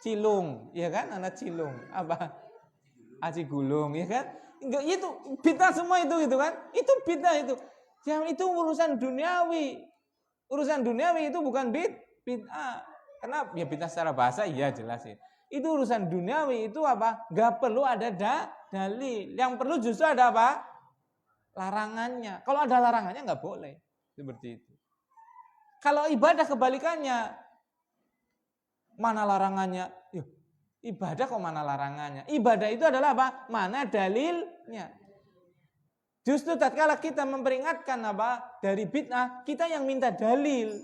Speaker 1: Cilung, ya kan? Anak cilung. Apa? Aci gulung, ya kan? Enggak itu bid'ah semua itu gitu kan? Itu bid'ah itu. Yang itu urusan duniawi. Urusan duniawi itu bukan bid'ah. Kenapa? Ya bid'ah secara bahasa iya jelas sih. Itu urusan duniawi itu apa? Gak perlu ada dalil. Yang perlu justru ada apa? Larangannya. Kalau ada larangannya nggak boleh. Seperti itu. Kalau ibadah kebalikannya. Mana larangannya? Yuh, ibadah kok mana larangannya? Ibadah itu adalah apa? Mana dalilnya? Justru tatkala kita memperingatkan apa? Dari bid'ah, kita yang minta dalil.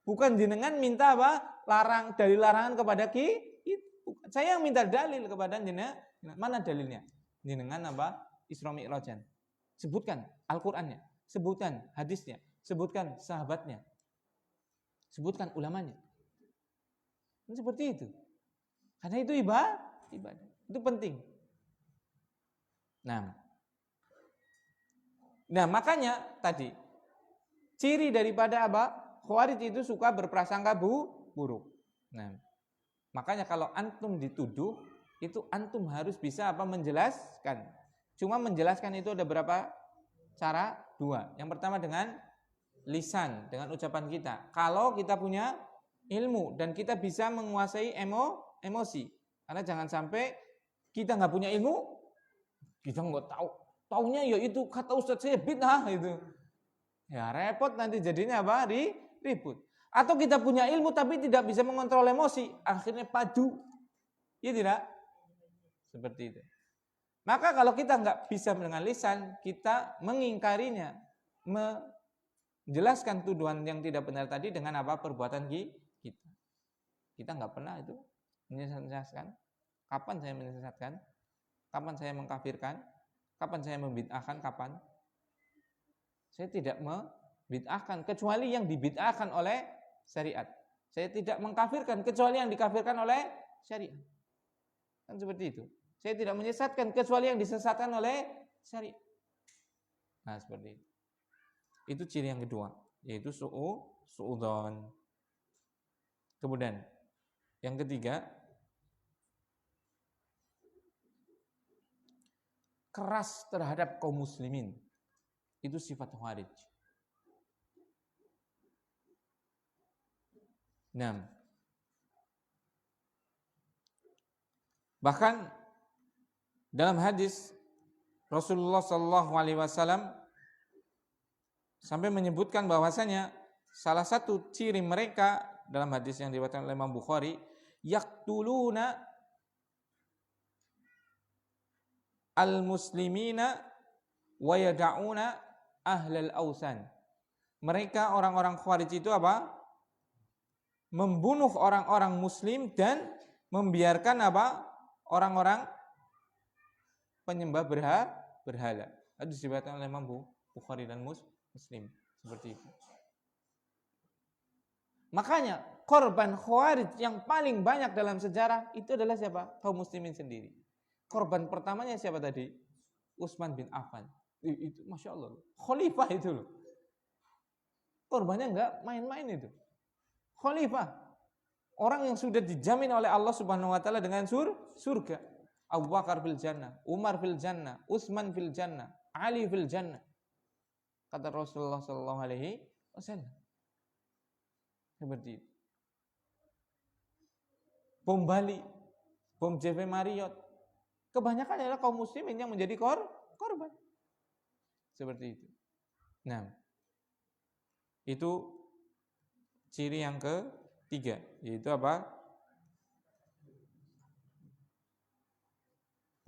Speaker 1: Bukan jenengan minta apa? Dari larangan kepada kita. Saya yang minta dalil kepada jenengan. Mana dalilnya? Jenengan apa? Isra Mi'rajan. Sebutkan Al-Qur'annya, sebutkan hadisnya, sebutkan sahabatnya. Sebutkan ulamanya. Seperti itu. Karena itu ibadah. Itu penting. Nah, makanya tadi ciri daripada apa? Khawarij itu suka berprasangka buruk. Nah, makanya kalau antum dituduh, itu antum harus bisa apa? Menjelaskan. Cuma menjelaskan itu ada berapa cara? 2. Yang pertama dengan lisan, dengan ucapan kita. Kalau kita punya ilmu dan kita bisa menguasai emosi. Karena jangan sampai kita nggak punya ilmu, kita nggak tahu. Taunya ya itu kata Ustadz saya bid'ah itu. Ya repot nanti jadinya apa? Ribut. Atau kita punya ilmu tapi tidak bisa mengontrol emosi, akhirnya padu. Ya tidak? Seperti itu. Maka kalau kita nggak bisa dengan lisan, kita mengingkarinya, menjelaskan tuduhan yang tidak benar tadi dengan apa? Perbuatan kita. Kita nggak pernah itu menyesatkan. Kapan saya menyesatkan? Kapan saya mengkafirkan? Kapan saya membid'ahkan? Kapan? Saya tidak membid'ahkan kecuali yang dibid'ahkan oleh syariat. Saya tidak mengkafirkan kecuali yang dikafirkan oleh syariat. Kan seperti itu. Saya tidak menyesatkan kecuali yang disesatkan oleh syariat. Nah, seperti itu. Itu ciri yang kedua, yaitu su'udzon. Kemudian yang ketiga, keras terhadap kaum muslimin. Itu sifat Khawarij. Nah, bahkan dalam hadis Rasulullah Shallallahu Alaihi Wasallam sampai menyebutkan bahwasanya salah satu ciri mereka dalam hadis yang diriwayatkan oleh Imam Bukhari, yaqtuluna al-muslimina wa yada'una ahlal ausan. Mereka orang-orang Khawarij itu apa? Membunuh orang-orang muslim dan membiarkan apa? Orang-orang penyembah berhala. Itu diriwayatkan oleh Imam Bukhari dan Muslim. Seperti itu. Makanya korban Khawarij yang paling banyak dalam sejarah itu adalah siapa? Kaum muslimin sendiri. Korban pertamanya siapa tadi? Utsman bin Affan. Itu Masya Allah. Khalifah itu loh. Korbannya enggak main-main itu. Khalifah. Orang yang sudah dijamin oleh Allah Subhanahu wa taala dengan surga. Abu Bakar fil jannah, Umar fil jannah, Utsman fil jannah, Ali fil jannah. Kata Rasulullah sallallahu alaihi wasallam. Seperti itu. Bom Bali, bom JP Marriott, kebanyakan adalah kaum muslimin yang menjadi korban. Seperti itu. Nah, itu ciri yang ketiga, yaitu apa?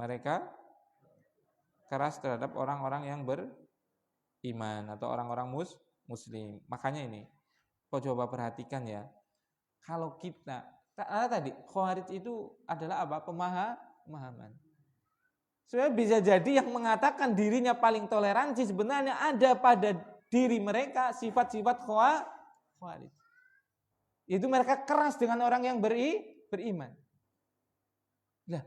Speaker 1: Mereka keras terhadap orang-orang yang beriman atau orang-orang muslim. Makanya ini, kau coba perhatikan ya. Kalau kita tadi Khawarij itu adalah apa? Pemahaman. Sebenarnya bisa jadi yang mengatakan dirinya paling toleransi sebenarnya ada pada diri mereka sifat-sifat Khawarij. Itu mereka keras dengan orang yang beriman. Nah,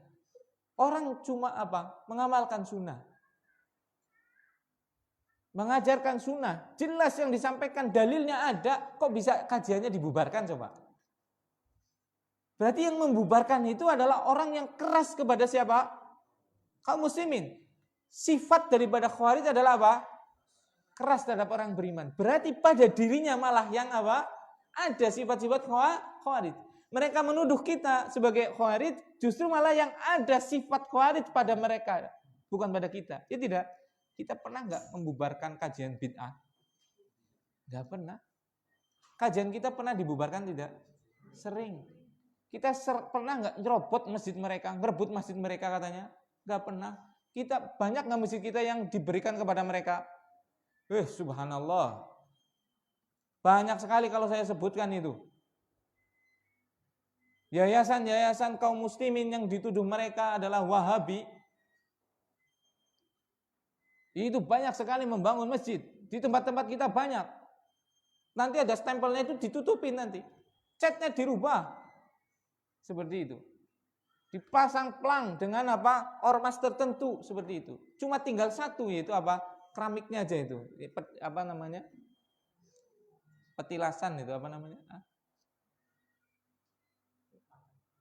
Speaker 1: orang cuma apa? Mengamalkan sunnah. Mengajarkan sunnah. Jelas yang disampaikan dalilnya ada. Kok bisa kajiannya dibubarkan coba? Berarti yang membubarkan itu adalah orang yang keras kepada siapa? Kaum muslimin. Sifat daripada Khawarij adalah apa? Keras terhadap orang beriman. Berarti pada dirinya malah yang apa? Ada sifat-sifat Khawarij. Mereka menuduh kita sebagai Khawarij, justru malah yang ada sifat Khawarij pada mereka, bukan pada kita. Ya tidak. Kita pernah nggak membubarkan kajian bid'ah? Nggak pernah. Kajian kita pernah dibubarkan tidak? Sering. Kita pernah nggak nyerobot masjid mereka, ngerebut masjid mereka katanya? Nggak pernah. Kita banyak nggak masjid kita yang diberikan kepada mereka? Subhanallah. Banyak sekali kalau saya sebutkan itu. Yayasan-yayasan kaum muslimin yang dituduh mereka adalah Wahabi. Itu banyak sekali membangun masjid. Di tempat-tempat kita banyak. Nanti ada stempelnya itu ditutupin nanti. Catnya dirubah. Seperti itu. Dipasang pelang dengan apa? Ormas tertentu seperti itu. Cuma tinggal satu yaitu apa? Keramiknya aja itu. Apa namanya? Petilasan itu apa namanya?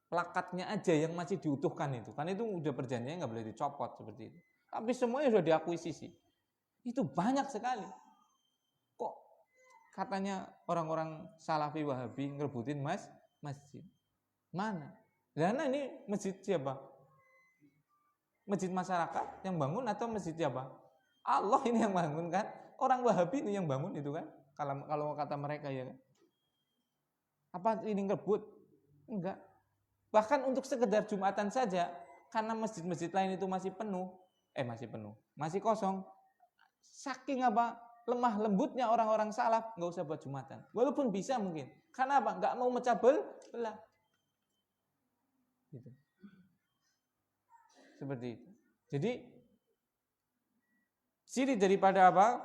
Speaker 1: Plakatnya aja yang masih diutuhkan itu. Kan itu udah perjanjiannya nggak boleh dicopot seperti itu. Tapi semuanya sudah diakuisisi. Itu banyak sekali. Kok katanya orang-orang Salafi Wahabi ngerebutin masjid? Mana? Karena ini masjid siapa? Masjid masyarakat yang bangun atau masjid siapa? Allah ini yang bangun kan? Orang Wahabi ini yang bangun itu kan? Kalau kata mereka ya kan? Apa ini ngerebut? Enggak. Bahkan untuk sekedar Jumatan saja, karena masjid-masjid lain itu masih kosong. Saking apa? Lemah lembutnya orang-orang salaf, nggak usah buat Jumatan. Walaupun bisa mungkin. Karena apa? Nggak mau mecah belah. Gitu. Seperti itu. Jadi ciri daripada apa?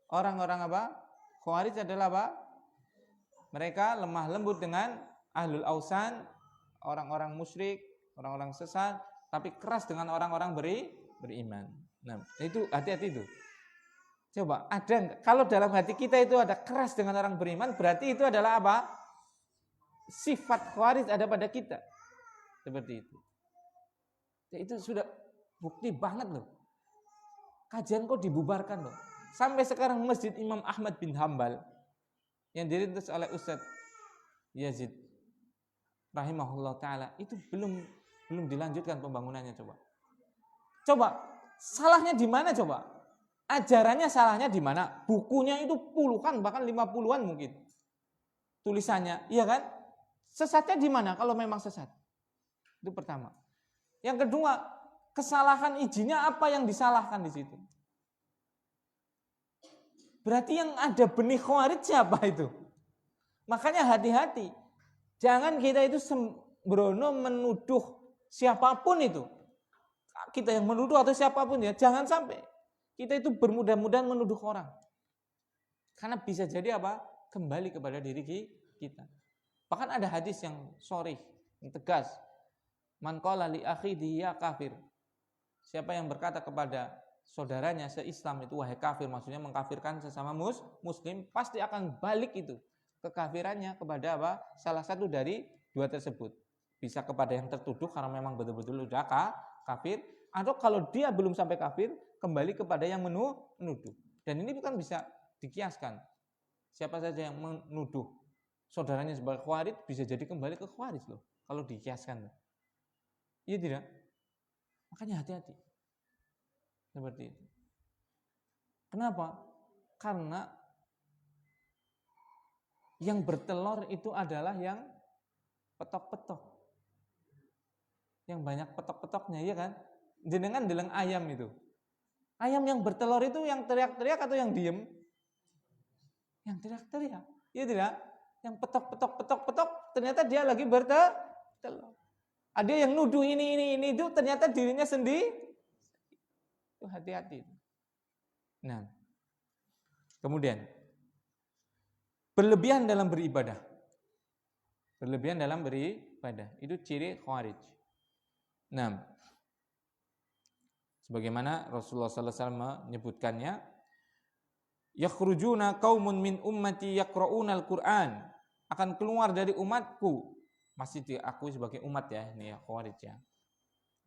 Speaker 1: Orang-orang apa? Khawarij adalah apa? Mereka lemah lembut dengan ahlul ausan, orang-orang musyrik, orang-orang sesat, tapi keras dengan orang-orang beriman. Nah, itu hati-hati itu. Coba, ada enggak? Kalau dalam hati kita itu ada keras dengan orang beriman, berarti itu adalah apa? Sifat Khawarij ada pada kita. Seperti itu. Ya, itu sudah bukti banget loh. Kajian kok dibubarkan loh. Sampai sekarang Masjid Imam Ahmad bin Hambal yang dirintis oleh Ustaz Yazid rahimahullah ta'ala itu belum dilanjutkan pembangunannya. Coba salahnya di mana coba? Ajarannya salahnya di mana? Bukunya itu puluhan bahkan 50-an mungkin tulisannya, iya kan? Sesatnya di mana kalau memang sesat? Itu pertama. Yang kedua, kesalahan izinnya apa yang disalahkan di situ? Berarti yang ada benih Khawarij siapa itu? Makanya hati-hati. Jangan kita itu sembrono menuduh siapapun itu. Kita yang menuduh atau siapapun ya, jangan sampai kita itu bermudah-mudahan menuduh orang. Karena bisa jadi apa? Kembali kepada diri kita. Bahkan ada hadis yang sharih, yang tegas. Man qala li akhihi ya kafir. Siapa yang berkata kepada saudaranya se-Islam itu wahai kafir, maksudnya mengkafirkan sesama muslim, pasti akan balik itu kekafirannya kepada apa? Salah satu dari dua tersebut. Bisa kepada yang tertuduh karena memang betul-betul sudah kafir, atau kalau dia belum sampai kafir, kembali kepada yang menuduh. Dan ini bukan bisa dikiaskan. Siapa saja yang menuduh saudaranya sebagai Khawarij bisa jadi kembali ke Khawarij loh, kalau dikiaskan. Iya tidak? Makanya hati-hati. Seperti itu. Kenapa? Karena yang bertelur itu adalah yang petok-petok. Yang banyak petok-petoknya, ya kan? Jenengan deleng ayam itu.
Speaker 2: Ayam yang bertelur itu yang teriak-teriak atau yang diem? Yang teriak-teriak. Iya tidak? Yang petok, ternyata dia lagi bertelur. Ada yang nuduh ini itu, ternyata dirinya sendiri. Itu hati-hati. Nah, kemudian berlebihan dalam beribadah. Berlebihan dalam beribadah. Itu ciri Khawarij. Nah, sebagaimana Rasulullah SAW menyebutkannya, yakhrujuna qaumun min ummati yaqra'una al-Qur'an, akan keluar dari umatku, masih diakui sebagai umat ya, ini ya Khawarij ya.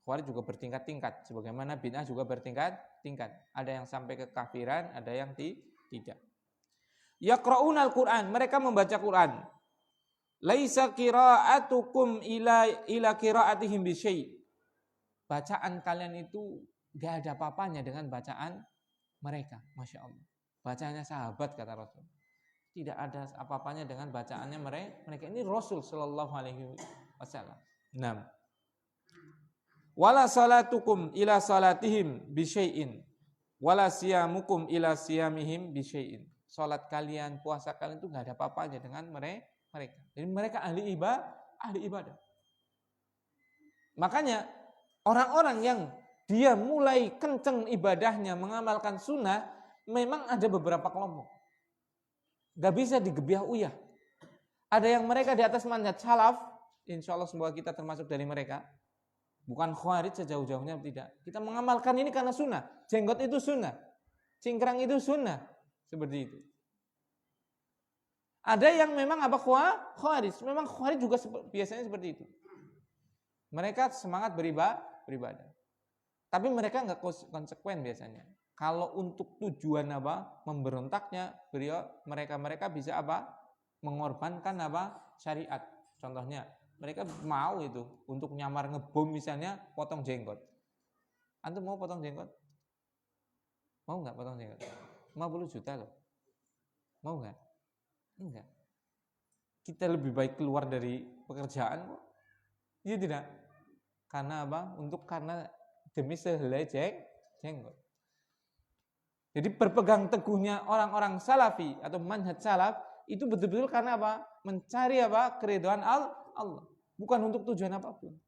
Speaker 2: Khawarij juga bertingkat-tingkat, sebagaimana bid'ah juga bertingkat-tingkat. Ada yang sampai ke kafiran, ada yang tidak. Yaqra'una al-Qur'an, mereka membaca Quran. Laisa qira'atukum ila qira'atihim bi syai'. Bacaan kalian itu gak ada apa-apanya dengan bacaan mereka, Masya Allah. Bacaannya sahabat kata Rasul. Tidak ada apa-apanya dengan bacaannya mereka. Ini Rasul Shallallahu Alaihi Wasallam. 6. Wala salatukum ila salatihim bisyai'in, wala siyamukum ila siyamihim bisyai'in. Salat kalian, puasa kalian itu nggak ada apa-apanya dengan mereka. Jadi mereka ahli ibadah. Makanya orang-orang yang dia mulai kenceng ibadahnya, mengamalkan sunnah, memang ada beberapa kelompok. Gak bisa digebiah uyah. Ada yang mereka di atas manhaj salaf, insya Allah semoga kita termasuk dari mereka. Bukan Khawarij sejauh-jauhnya, tidak. Kita mengamalkan ini karena sunnah. Jenggot itu sunnah, cingkrang itu sunnah, seperti itu. Ada yang memang apa Khawarij, memang Khawarij juga biasanya seperti itu. Mereka semangat beribadah. Tapi mereka nggak konsekuen biasanya. Kalau untuk tujuan apa memberontaknya, mereka bisa apa mengorbankan apa syariat. Contohnya mereka mau itu untuk nyamar ngebom misalnya potong jenggot. Antum mau potong jenggot? Mau nggak potong jenggot? 50 juta loh. Mau nggak? Enggak. Kita lebih baik keluar dari pekerjaan kok. Iya tidak? Karena apa? Karena demi sehelai jenggot. Jadi berpegang teguhnya orang-orang salafi atau manhaj salaf itu betul-betul karena apa? Mencari apa? Keridhaan Allah. Bukan untuk tujuan apapun.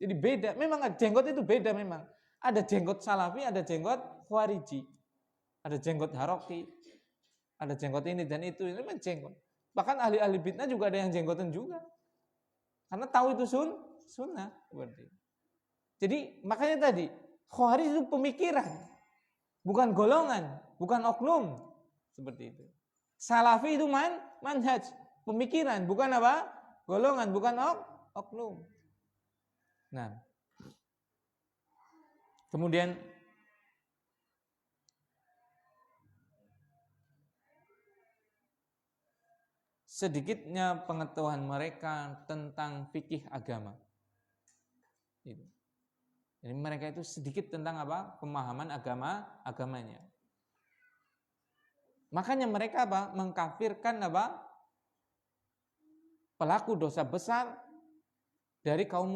Speaker 2: Jadi beda. Memang jenggot itu beda memang. Ada jenggot salafi, ada jenggot khawariji. Ada jenggot haroki. Ada jenggot ini dan itu. Ini memang jenggot. Bahkan ahli-ahli bid'ah juga ada yang jenggotan juga. Karena tahu itu sunnah. Jadi makanya tadi Khawarij itu pemikiran, bukan golongan, bukan oknum, seperti itu. Salafi itu manhaj, pemikiran, bukan apa? Golongan, bukan oknum. Nah, kemudian sedikitnya pengetahuan mereka tentang fikih agama. Itu. Jadi mereka itu sedikit tentang apa? Pemahaman agamanya. Makanya mereka apa? Mengkafirkan apa? Pelaku dosa besar dari kaum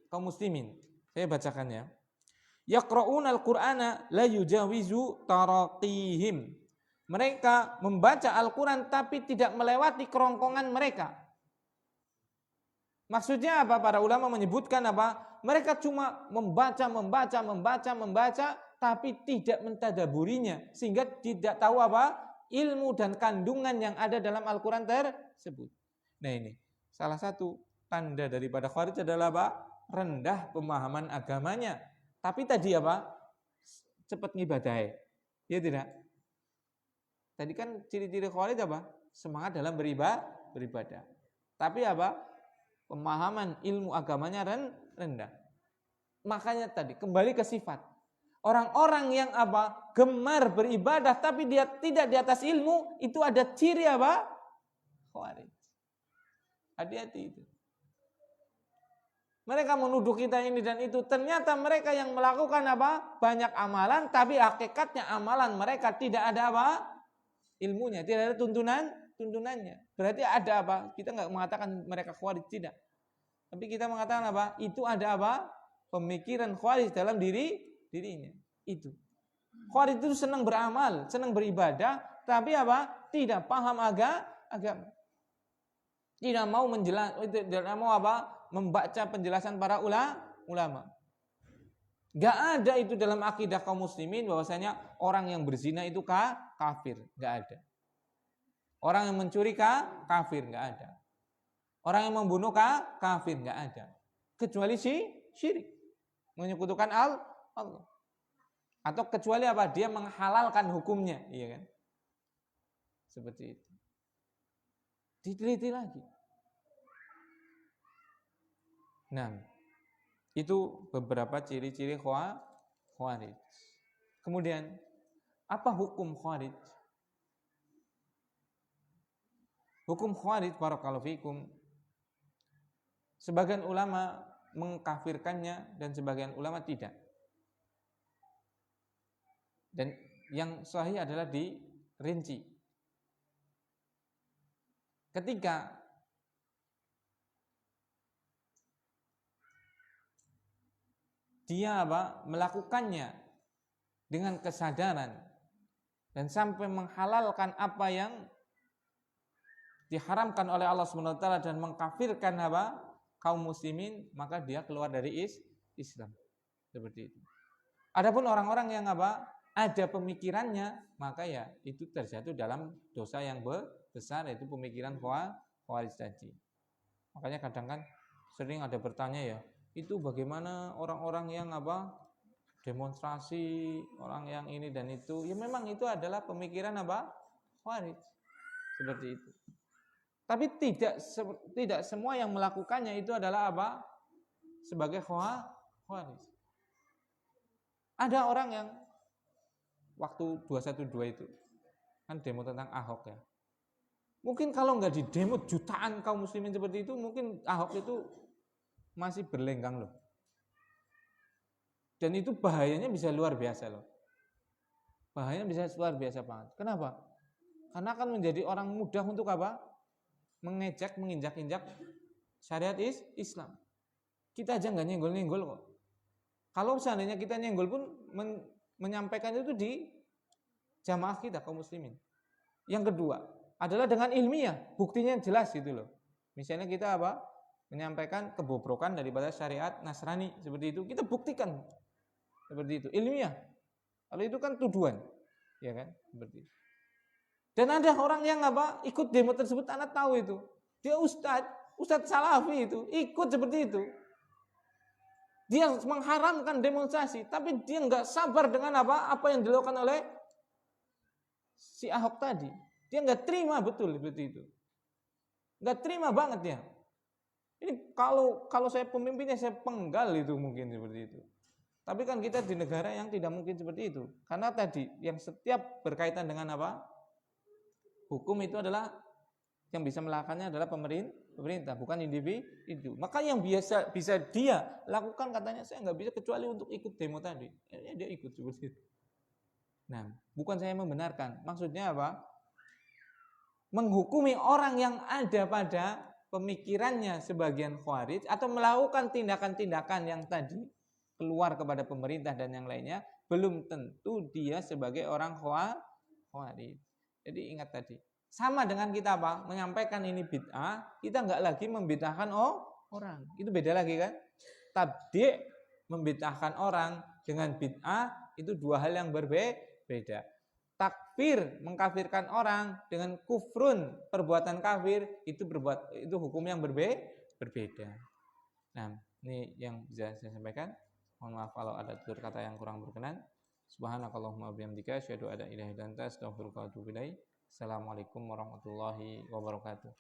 Speaker 2: muslimin. Saya bacakannya. Yaqra'unal Qur'ana la yujawizu taraqihim. Mereka membaca Al-Qur'an tapi tidak melewati kerongkongan mereka. Maksudnya apa? Para ulama menyebutkan apa? Mereka cuma membaca, tapi tidak mentadaburinya, sehingga tidak tahu apa? Ilmu dan kandungan yang ada dalam Al-Quran tersebut. Nah ini, salah satu tanda daripada Khawarij adalah apa? Rendah pemahaman agamanya. Tapi tadi apa? Cepat ngibadai. Ya tidak? Tadi kan ciri-ciri Khawarij apa? Semangat dalam beribadah. Tapi apa? Pemahaman ilmu agamanya rendah. Makanya tadi kembali ke sifat. Orang-orang yang apa? Gemar beribadah tapi dia tidak di atas ilmu, itu ada ciri apa? Khawarij. Hati-hati itu. Mereka menuduh kita ini dan itu, ternyata mereka yang melakukan apa? Banyak amalan, tapi hakikatnya amalan mereka tidak ada apa? Ilmunya, tidak ada tuntunannya. Berarti ada apa? Kita nggak mengatakan mereka Khawarij, tidak. Tapi kita mengatakan apa? Itu ada apa? Pemikiran Khawarij dalam dirinya. Itu. Khawarij itu senang beramal, senang beribadah, tapi apa? Tidak paham agama. Tidak mau tidak mau apa? Membaca penjelasan para ulama. Gak ada itu dalam akidah kaum muslimin bahwasanya orang yang berzina itu kafir, gak ada. Orang yang mencuri kafir, gak ada. Orang yang membunuh kafir, gak ada. Kecuali syirik, menyekutukan Allah. Atau kecuali apa? Dia menghalalkan hukumnya, iya kan? Seperti itu. Diteliti lagi. Nah, itu beberapa ciri-ciri Khawarij. Kemudian, apa hukum Khawarij? Hukum Khawarij, barakallahu fikum, sebagian ulama mengkafirkannya dan sebagian ulama tidak. Dan yang sahih adalah dirinci. Ketika dia melakukannya dengan kesadaran dan sampai menghalalkan apa yang diharamkan oleh Allah Subhanahu wa taala dan mengkafirkan kaum muslimin, maka dia keluar dari Islam. Seperti itu. Adapun orang-orang yang ada pemikirannya, maka ya itu terjatuh dalam dosa yang besar, yaitu pemikiran Khawarij tadi. Makanya kadang kan sering ada bertanya ya, itu bagaimana orang-orang yang demonstrasi, orang yang ini dan itu, ya memang itu adalah pemikiran Khawarij. Seperti itu. Tapi tidak semua yang melakukannya itu adalah sebagai Khawarij. Ada orang yang waktu 212 itu kan demo tentang Ahok ya. Mungkin kalau nggak di demo jutaan kaum muslimin seperti itu, mungkin Ahok itu masih berlenggang loh. Dan itu bahayanya bisa luar biasa loh. Bahayanya bisa luar biasa banget. Kenapa? Karena akan menjadi orang mudah untuk mengejek, menginjak-injak syariat Islam. Kita aja nggak nyenggol-nyenggol kok. Kalau seandainya kita nyenggol pun menyampaikan itu di jamaah kita kaum muslimin. Yang kedua adalah dengan ilmiah, buktinya jelas gitu loh. Misalnya kita menyampaikan kebobrokan daripada syariat Nasrani seperti itu, kita buktikan seperti itu, ilmiah. Kalau itu kan tuduhan, ya kan? Seperti itu. Dan ada orang yang ikut demo tersebut, Anda tahu itu. Dia Ustadz Salafi itu, ikut seperti itu. Dia mengharamkan demonstrasi, tapi dia nggak sabar dengan apa yang dilakukan oleh si Ahok tadi. Dia nggak terima betul seperti itu. Nggak terima banget dia. Ini kalau saya pemimpinnya saya penggal itu mungkin seperti itu. Tapi kan kita di negara yang tidak mungkin seperti itu. Karena tadi yang setiap berkaitan dengan hukum itu adalah yang bisa melakukannya adalah pemerintah, bukan individu. Maka yang bisa dia lakukan, katanya saya nggak bisa kecuali untuk ikut demo tadi. Dia ikut seperti itu. Nah, bukan saya membenarkan. Maksudnya menghukumi orang yang ada pada pemikirannya sebagian Khawarij atau melakukan tindakan-tindakan yang tadi keluar kepada pemerintah dan yang lainnya, belum tentu dia sebagai orang Khawarij. Jadi ingat tadi. Sama dengan kita menyampaikan ini bid'ah, kita nggak lagi membid'ahkan orang. Itu beda lagi kan? Tabdi' membid'ahkan orang dengan bid'ah itu dua hal yang berbeda. Takfir mengkafirkan orang dengan kufrun perbuatan kafir itu hukum yang berbeda. Nah, ini yang bisa saya sampaikan. Mohon maaf kalau ada tutur kata yang kurang berkenan. Subhanakallahumma bihamdika asyhadu an la ilaha illa anta astaghfiruka wa atubu ilaik. Assalamualaikum warahmatullahi wabarakatuh.